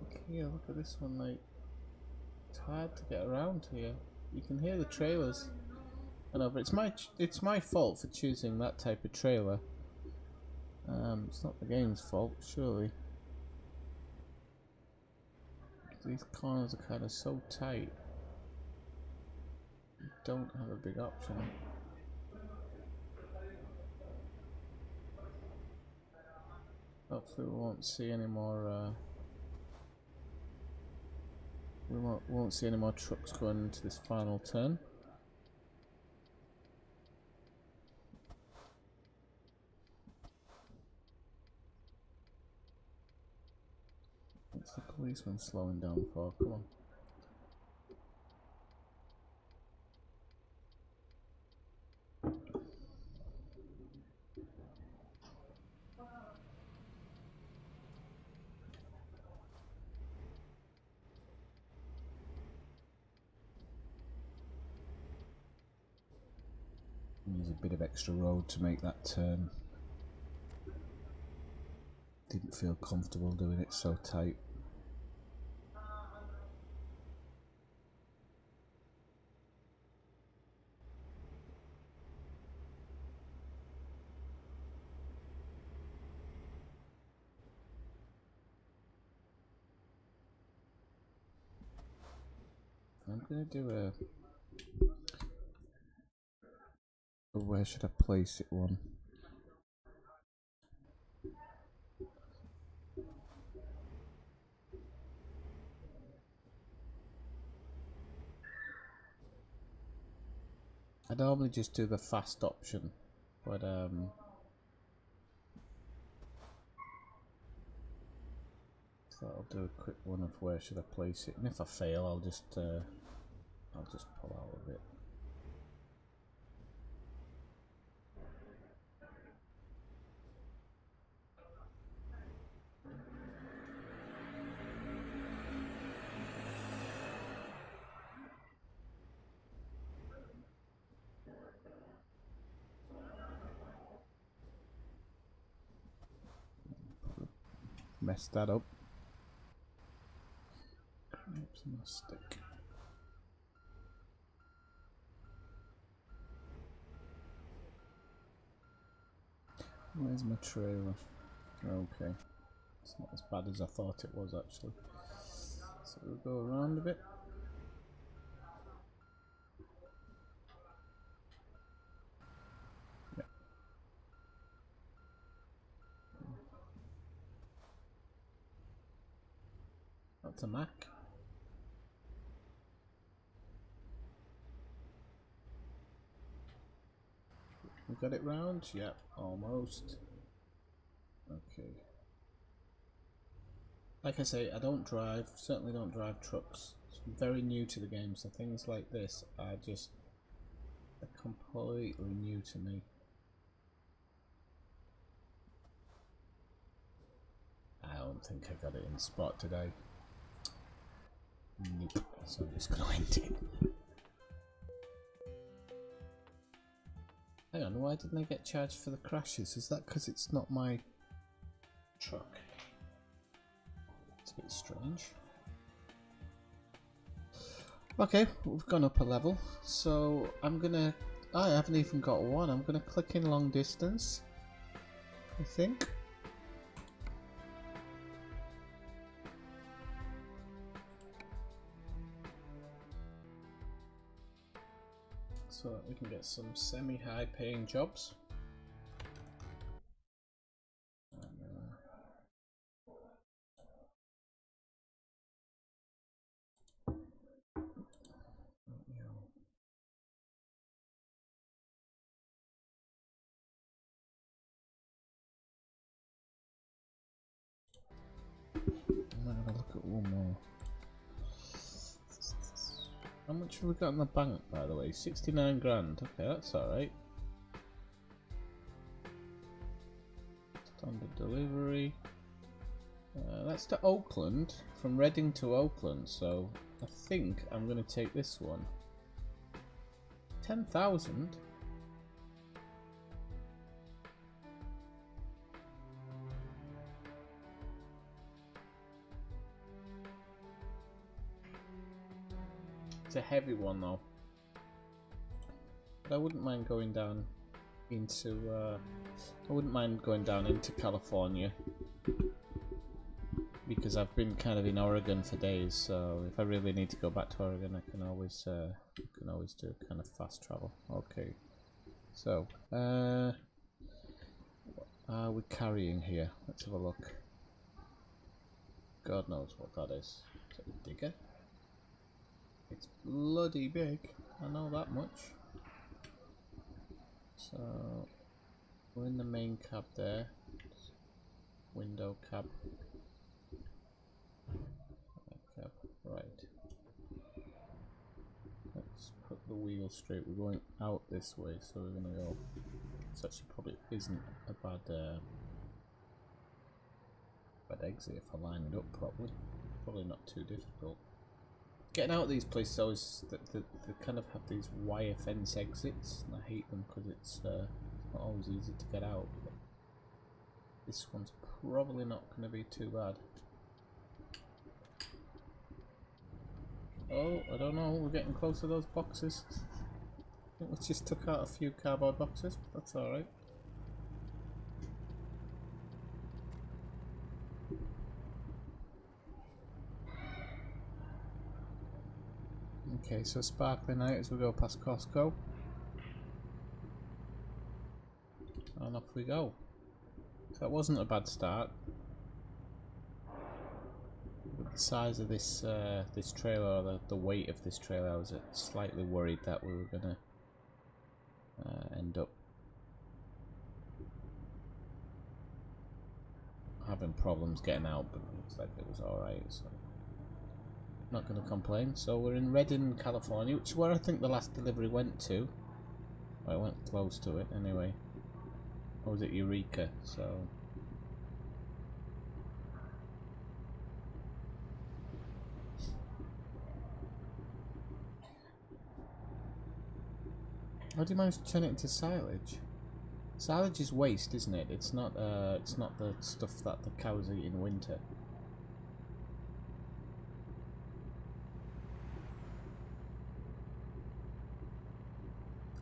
Look here, look at this one, like, it's hard to get around here. You can hear the trailers. I know, but it's my fault for choosing that type of trailer. It's not the game's fault, surely. These corners are kind of so tight. You don't have a big option. Hopefully we won't see any more we won't see any more trucks going into this final turn. What's the policeman slowing down for? Come on. Use a bit of extra road to make that turn. Didn't feel comfortable doing it so tight. I'm gonna do a where should I place it one? I normally just do the fast option, but thought I'll do a quick one of where should I place it, and if I fail, I'll just pull out of it. Messed that up. Cripes on a stick. Where's my trailer? Okay. It's not as bad as I thought it was actually. So we'll go around a bit. Yeah. That's a Mac. We got it round? Yep, almost. Okay. Like I say, I don't drive, certainly don't drive trucks. It's very new to the game, so things like this are just completely new to me. I don't think I got it in spot today. Nope. So I'm just gonna end it. Hang on, why didn't I get charged for the crashes? Is that because it's not my truck? It's a bit strange. Okay, we've gone up a level, so I'm gonna... I haven't even got one. I'm gonna click in long distance, I think. So that we can get some semi-high paying jobs. I'm gonna have a look at one more. How much have we got in the bank, by the way? 69 grand. Okay, that's alright. Standard delivery. That's to Oakland, from Reading to Oakland, so I think I'm going to take this one. 10,000? It's a heavy one though. But I wouldn't mind going down into California, because I've been kind of in Oregon for days, so if I really need to go back to Oregon, I can always do kind of fast travel. Okay, so what are we carrying here? Let's have a look. God knows what that is. Is it a digger? It's bloody big, I know that much. So we're in the main cab there. Window cab. Cab. Right. Let's put the wheel straight. We're going out this way, so we're gonna go. This actually probably isn't a bad exit if I line it up properly. Probably not too difficult. Getting out of these places always they kind of have these wire fence exits, and I hate them because it's not always easy to get out. But this one's probably not going to be too bad. Oh, I don't know. We're getting close to those boxes. I think we just took out a few cardboard boxes, but that's all right. Okay, so sparkling out as we go past Costco. And off we go. So that wasn't a bad start. With the size of this this trailer, or the weight of this trailer, I was slightly worried that we were gonna end up having problems getting out, but it looks like it was alright, so not gonna complain. So we're in Redding, California, which is where I think the last delivery went to. Well, it went close to it anyway. Or was it Eureka? So how do you manage to turn it into silage? Silage is waste, isn't it? It's not the stuff that the cows eat in winter.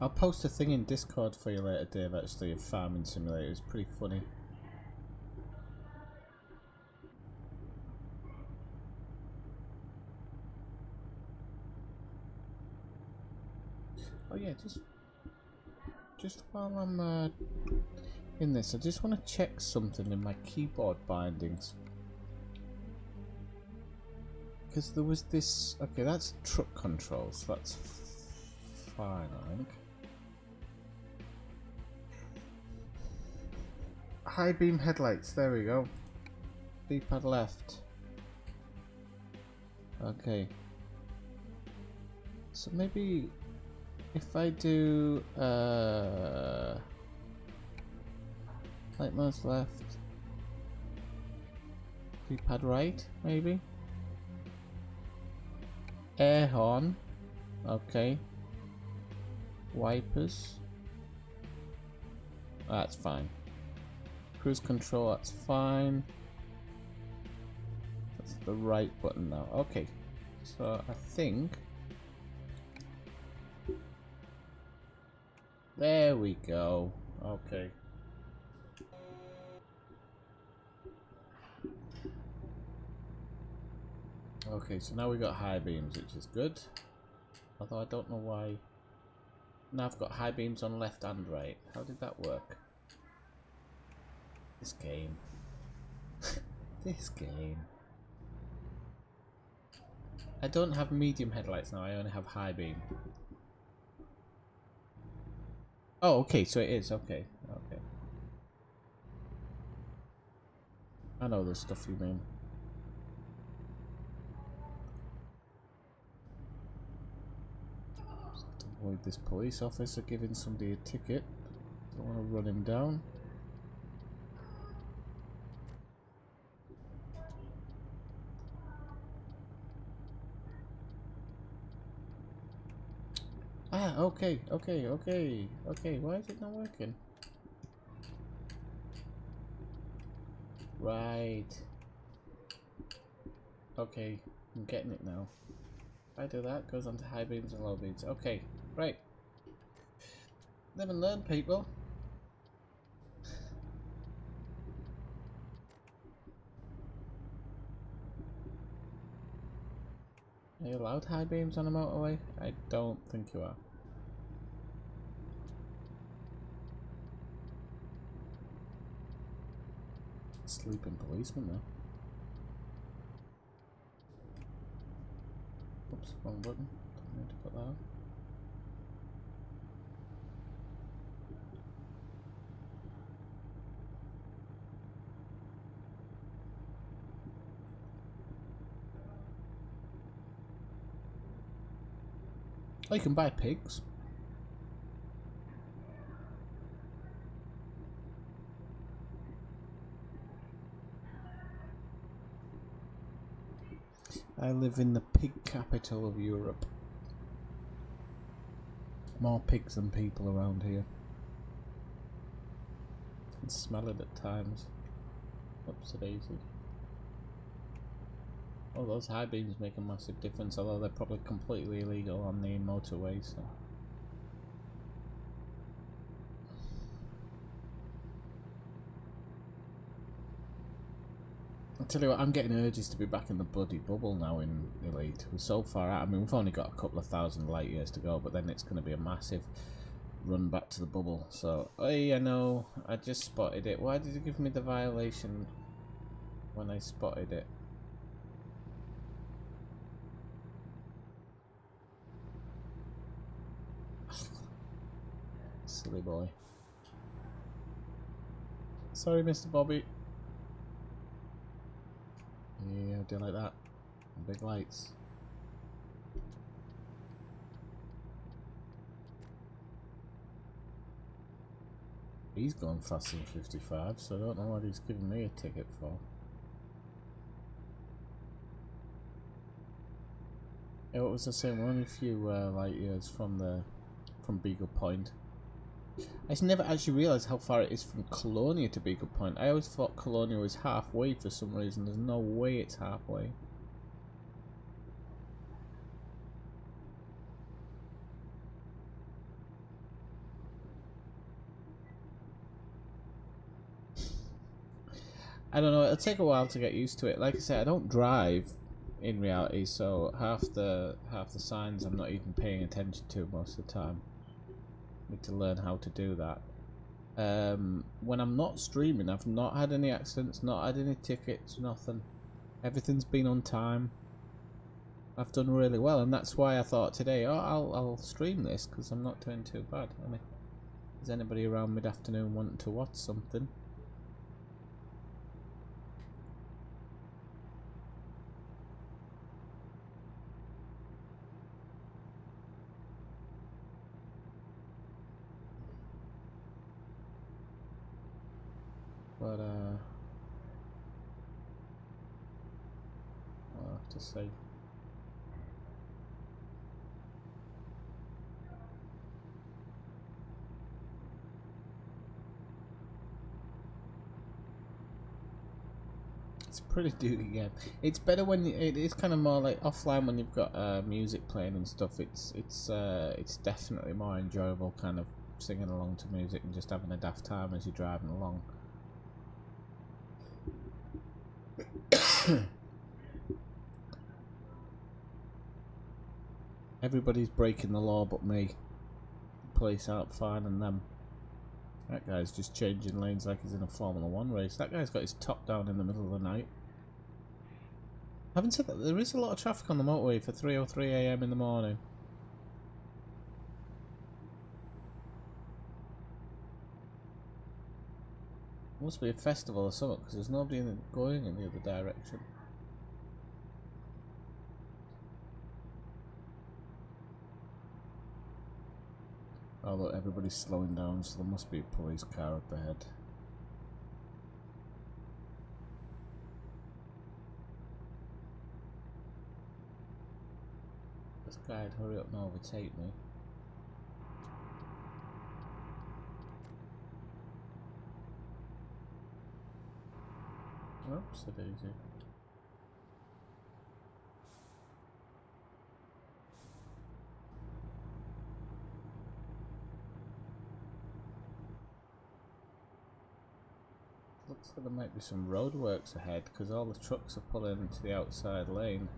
I'll post a thing in Discord for you later, Dave, actually, of Farming Simulator. It's pretty funny. Oh yeah, just while I'm in this, I just want to check something in my keyboard bindings. Because there was this... Okay, that's truck controls. That's fine, I think. high beam headlights. There we go. D-pad left. Okay. So maybe if I do light mouse left, D-pad right, maybe. Air horn. Okay. Wipers. That's fine. Cruise control, that's fine. That's the right button now. Okay. So I think there we go. Okay. Okay, so now we got high beams, which is good. Although I don't know why. Now I've got high beams on left and right. How did that work? This game. This game. I don't have medium headlights now, I only have high beam. Oh, okay, so it is, okay. Okay. I know the stuff you mean. Avoid this police officer giving somebody a ticket. Don't want to run him down. Ah, okay. Why is it not working? Right. Okay, I'm getting it now. If I do that, it goes onto high beams and low beams. Okay, right. Live and learn, people. Are you allowed high beams on a motorway? I don't think you are. Sleeping policeman now. Oops, wrong button. Don't need to put that on. Oh, you can buy pigs. I live in the pig capital of Europe. More pigs than people around here. I can smell it at times. Oops, daisy. Oh, those high beams make a massive difference, although they're probably completely illegal on the motorway, so. I'll tell you what, I'm getting urges to be back in the bloody bubble now in Elite. We're so far out. I mean, we've only got a couple of thousand light years to go, but then it's going to be a massive run back to the bubble. So, hey, I know, I just spotted it. Why did it give me the violation when I spotted it? Silly boy. Sorry, Mr. Bobby. Yeah, do you like that? Big lights. He's gone faster than 55, so I don't know what he's giving me a ticket for. Yeah, what was I saying? We're only a few light years from Beagle Point. I just never actually realised how far it is from Colonia to Beagle Point. I always thought Colonia was halfway for some reason. There's no way it's halfway. I don't know, it'll take a while to get used to it. Like I said, I don't drive in reality, so half the signs I'm not even paying attention to most of the time. Need to learn how to do that. When I'm not streaming, I've not had any accidents, not had any tickets, nothing. Everything's been on time. I've done really well, and that's why I thought today, oh, I'll stream this because I'm not doing too bad. And if there's anybody around mid-afternoon wanting to watch something, but I'll have to see. It's a pretty duty game. It's better when it is kind of more like offline when you've got music playing and stuff. It's definitely more enjoyable, kind of singing along to music and just having a daft time as you're driving along. Everybody's breaking the law but me. The police aren't fining them. That guy's just changing lanes like he's in a Formula 1 race. That guy's got his top down in the middle of the night. Having said that, there is a lot of traffic on the motorway for 3:03 AM in the morning. Must be a festival or something, because there's nobody going in the other direction. Oh look, everybody's slowing down, so there must be a police car up ahead. This guy'd hurry up and overtake me. Oops, a daisy. Looks like there might be some roadworks ahead because all the trucks are pulling into the outside lane.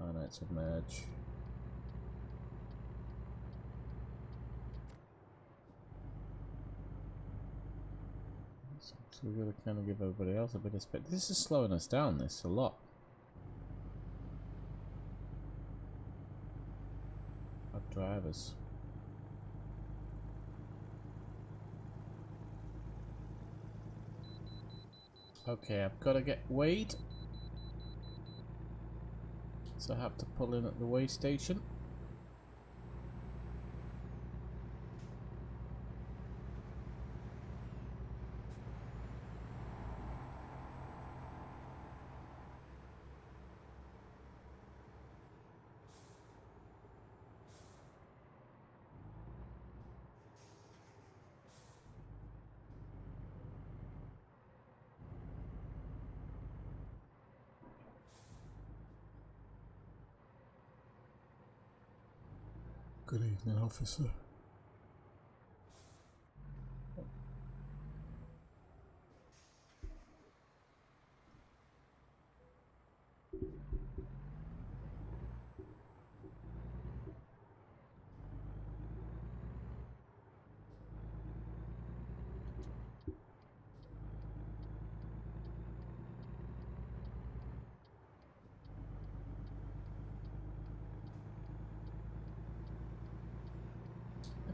Oh no, it's a merge. So we've got to kind of give everybody else a bit of space. This is slowing us down, this, a lot. Our drivers. Okay, I've got to get weighed. So I have to pull in at the weigh station. Good evening, officer.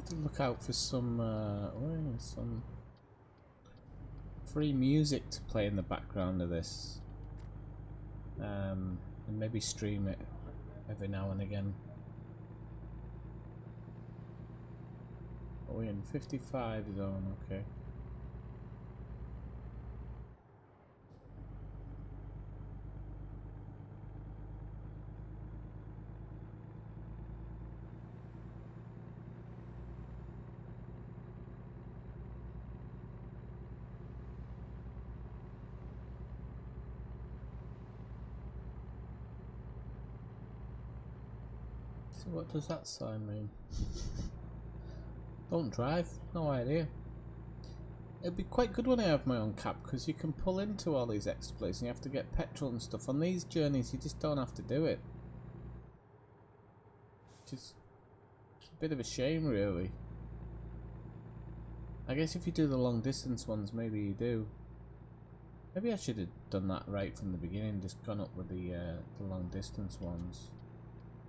To look out for some free music to play in the background of this, and maybe stream it every now and again. Are we in 55 zone? Okay. So what does that sign mean? Don't drive? No idea. It'd be quite good when I have my own cab because you can pull into all these exploits and you have to get petrol and stuff. On these journeys you just don't have to do it. Just a bit of a shame really. I guess if you do the long distance ones maybe you do. Maybe I should have done that right from the beginning, just gone up with the long distance ones.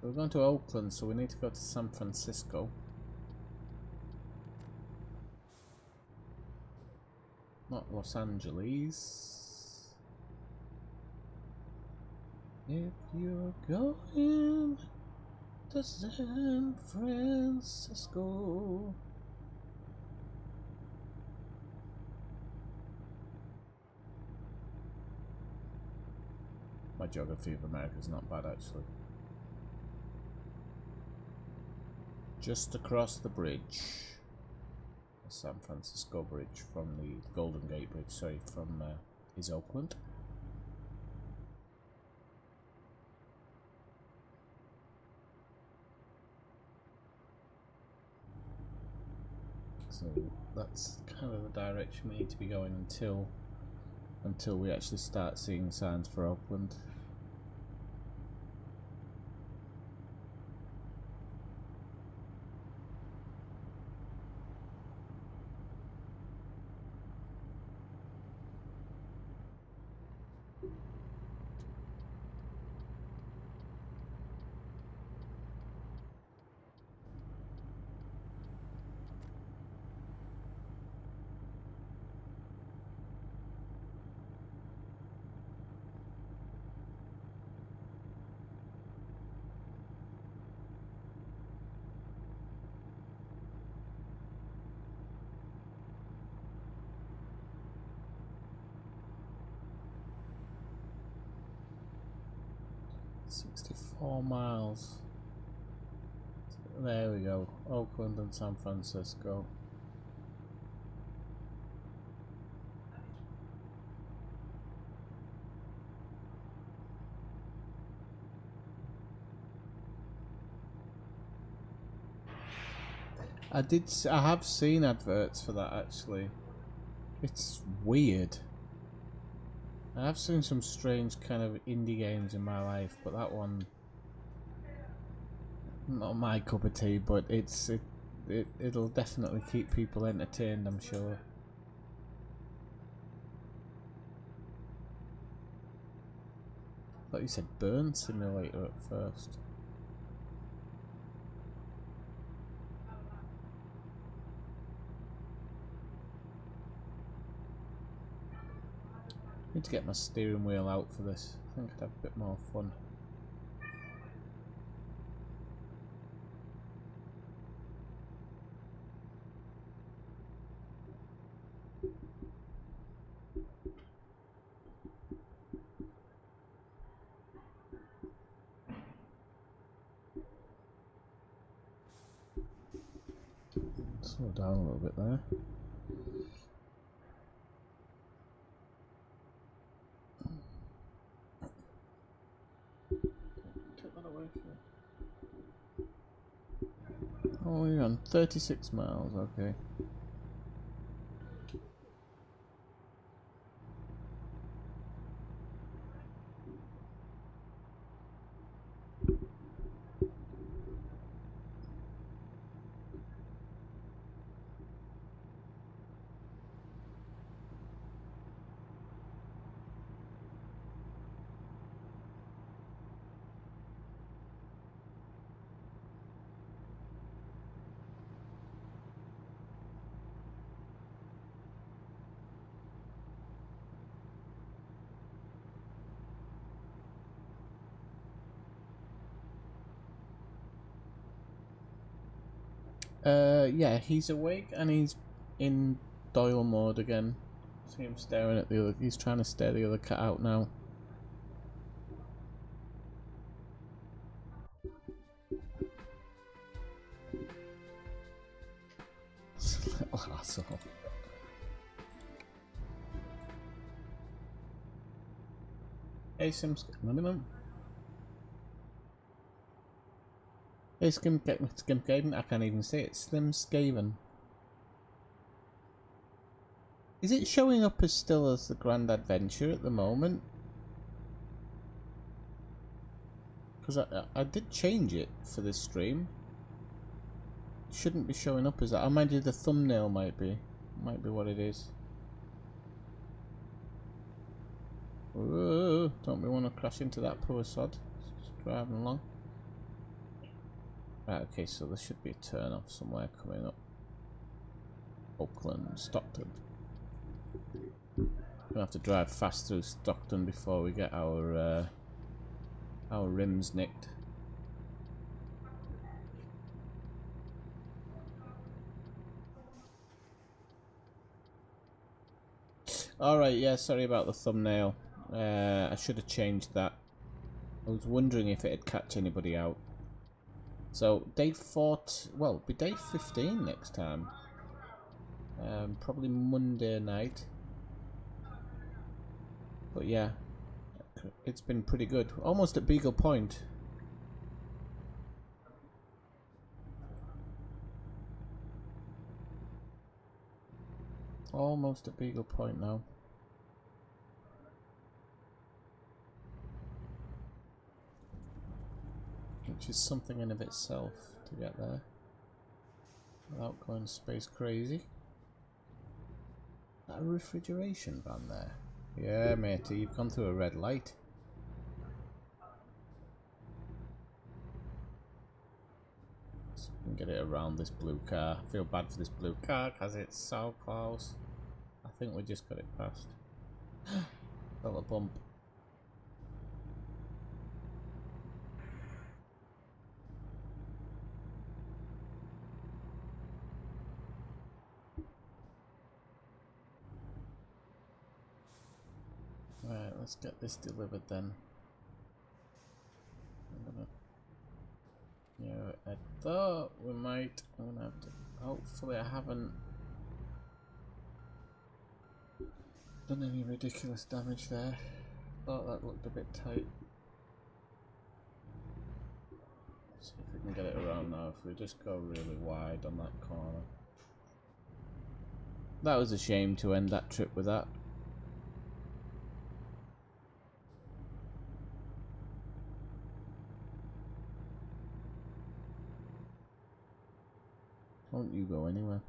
We're going to Oakland, so we need to go to San Francisco. Not Los Angeles. If you're going to San Francisco. My geography of America is not bad, actually. Just across the bridge, the San Francisco Bridge from the Golden Gate Bridge, sorry, from is Oakland. So that's kind of the direction we need to be going until we actually start seeing signs for Oakland. $64 miles. There we go. Oakland and San Francisco. I have seen adverts for that actually. It's weird. I have seen some strange kind of indie games in my life, but that one, not my cup of tea, but it'll definitely keep people entertained, I'm sure. I thought you said Burn Simulator at first. I need to get my steering wheel out for this. I think I'd have a bit more fun. Slow down a little bit there. Take that away from you. Oh, you're on 36 miles, okay. Yeah, he's awake and he's in Doyle mode again. See him staring at the other. He's trying to stare the other cat out now. Little asshole. Hey, Skim, Hey, Skimskaven, I can't even say it. Slim Skaven. Is it showing up as still as the Grand Adventure at the moment? Because I did change it for this stream. It shouldn't be showing up as that. I might do the thumbnail might be what it is. Whoa, don't we want to crash into that poor sod? Just driving along. Right, okay, so there should be a turn off somewhere coming up. Oakland, Stockton. Gonna have to drive fast through Stockton before we get our rims nicked. Alright, yeah, sorry about the thumbnail. I should have changed that I was wondering if it'd catch anybody out. So day 4, well, it'll be day 15 next time. Probably Monday night. But yeah, it's been pretty good. Almost at Beagle Point. Almost at Beagle Point now. Which is something in of itself to get there without going space crazy. That a refrigeration van there? Yeah, matey, you've gone through a red light. So we can get it around this blue car. I feel bad for this blue car because it's so close. I think we just got it past. Felt a bump. Right, let's get this delivered then. I'm gonna... Yeah, I thought we might... I'm gonna have to... Hopefully I haven't done any ridiculous damage there. Thought that looked a bit tight. Let's see if we can get it around now. If we just go really wide on that corner. That was a shame to end that trip with that. Won't you go anywhere?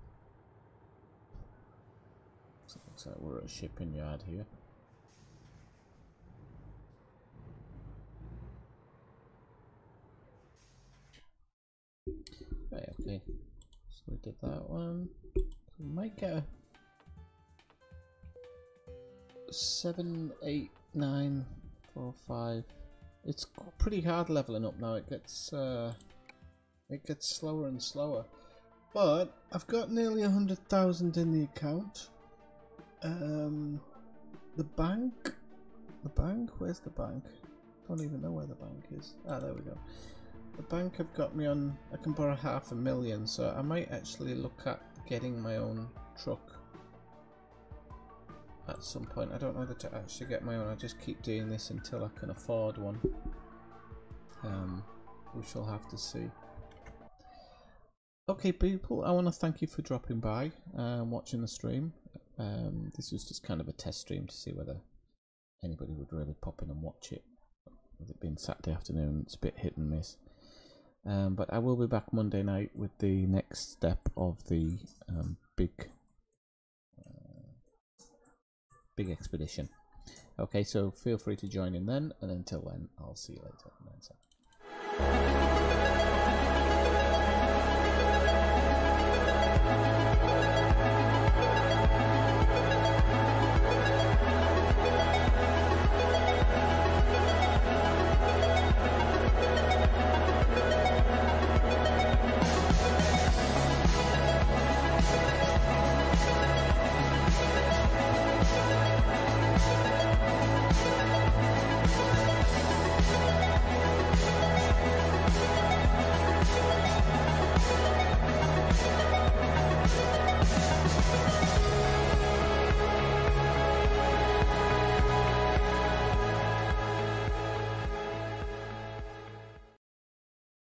So it looks like we're at a shipping yard here. Right, okay. So we did that one. We might get a 7, 8, 9, 4, 5. It's pretty hard leveling up now. It gets slower and slower. But I've got nearly 100,000 in the account. The bank. Where's the bank? Don't even know where the bank is. Ah, there we go. The bank have got me on. I can borrow 500,000, so I might actually look at getting my own truck at some point. I don't know whether to actually get my own. I just keep doing this until I can afford one. We shall have to see. Okay, people, I want to thank you for dropping by and watching the stream. This was just kind of a test stream to see whether anybody would really pop in and watch it. With it being Saturday afternoon, it's a bit hit and miss. But I will be back Monday night with the next step of the big expedition. Okay, so feel free to join in then, and until then, I'll see you later.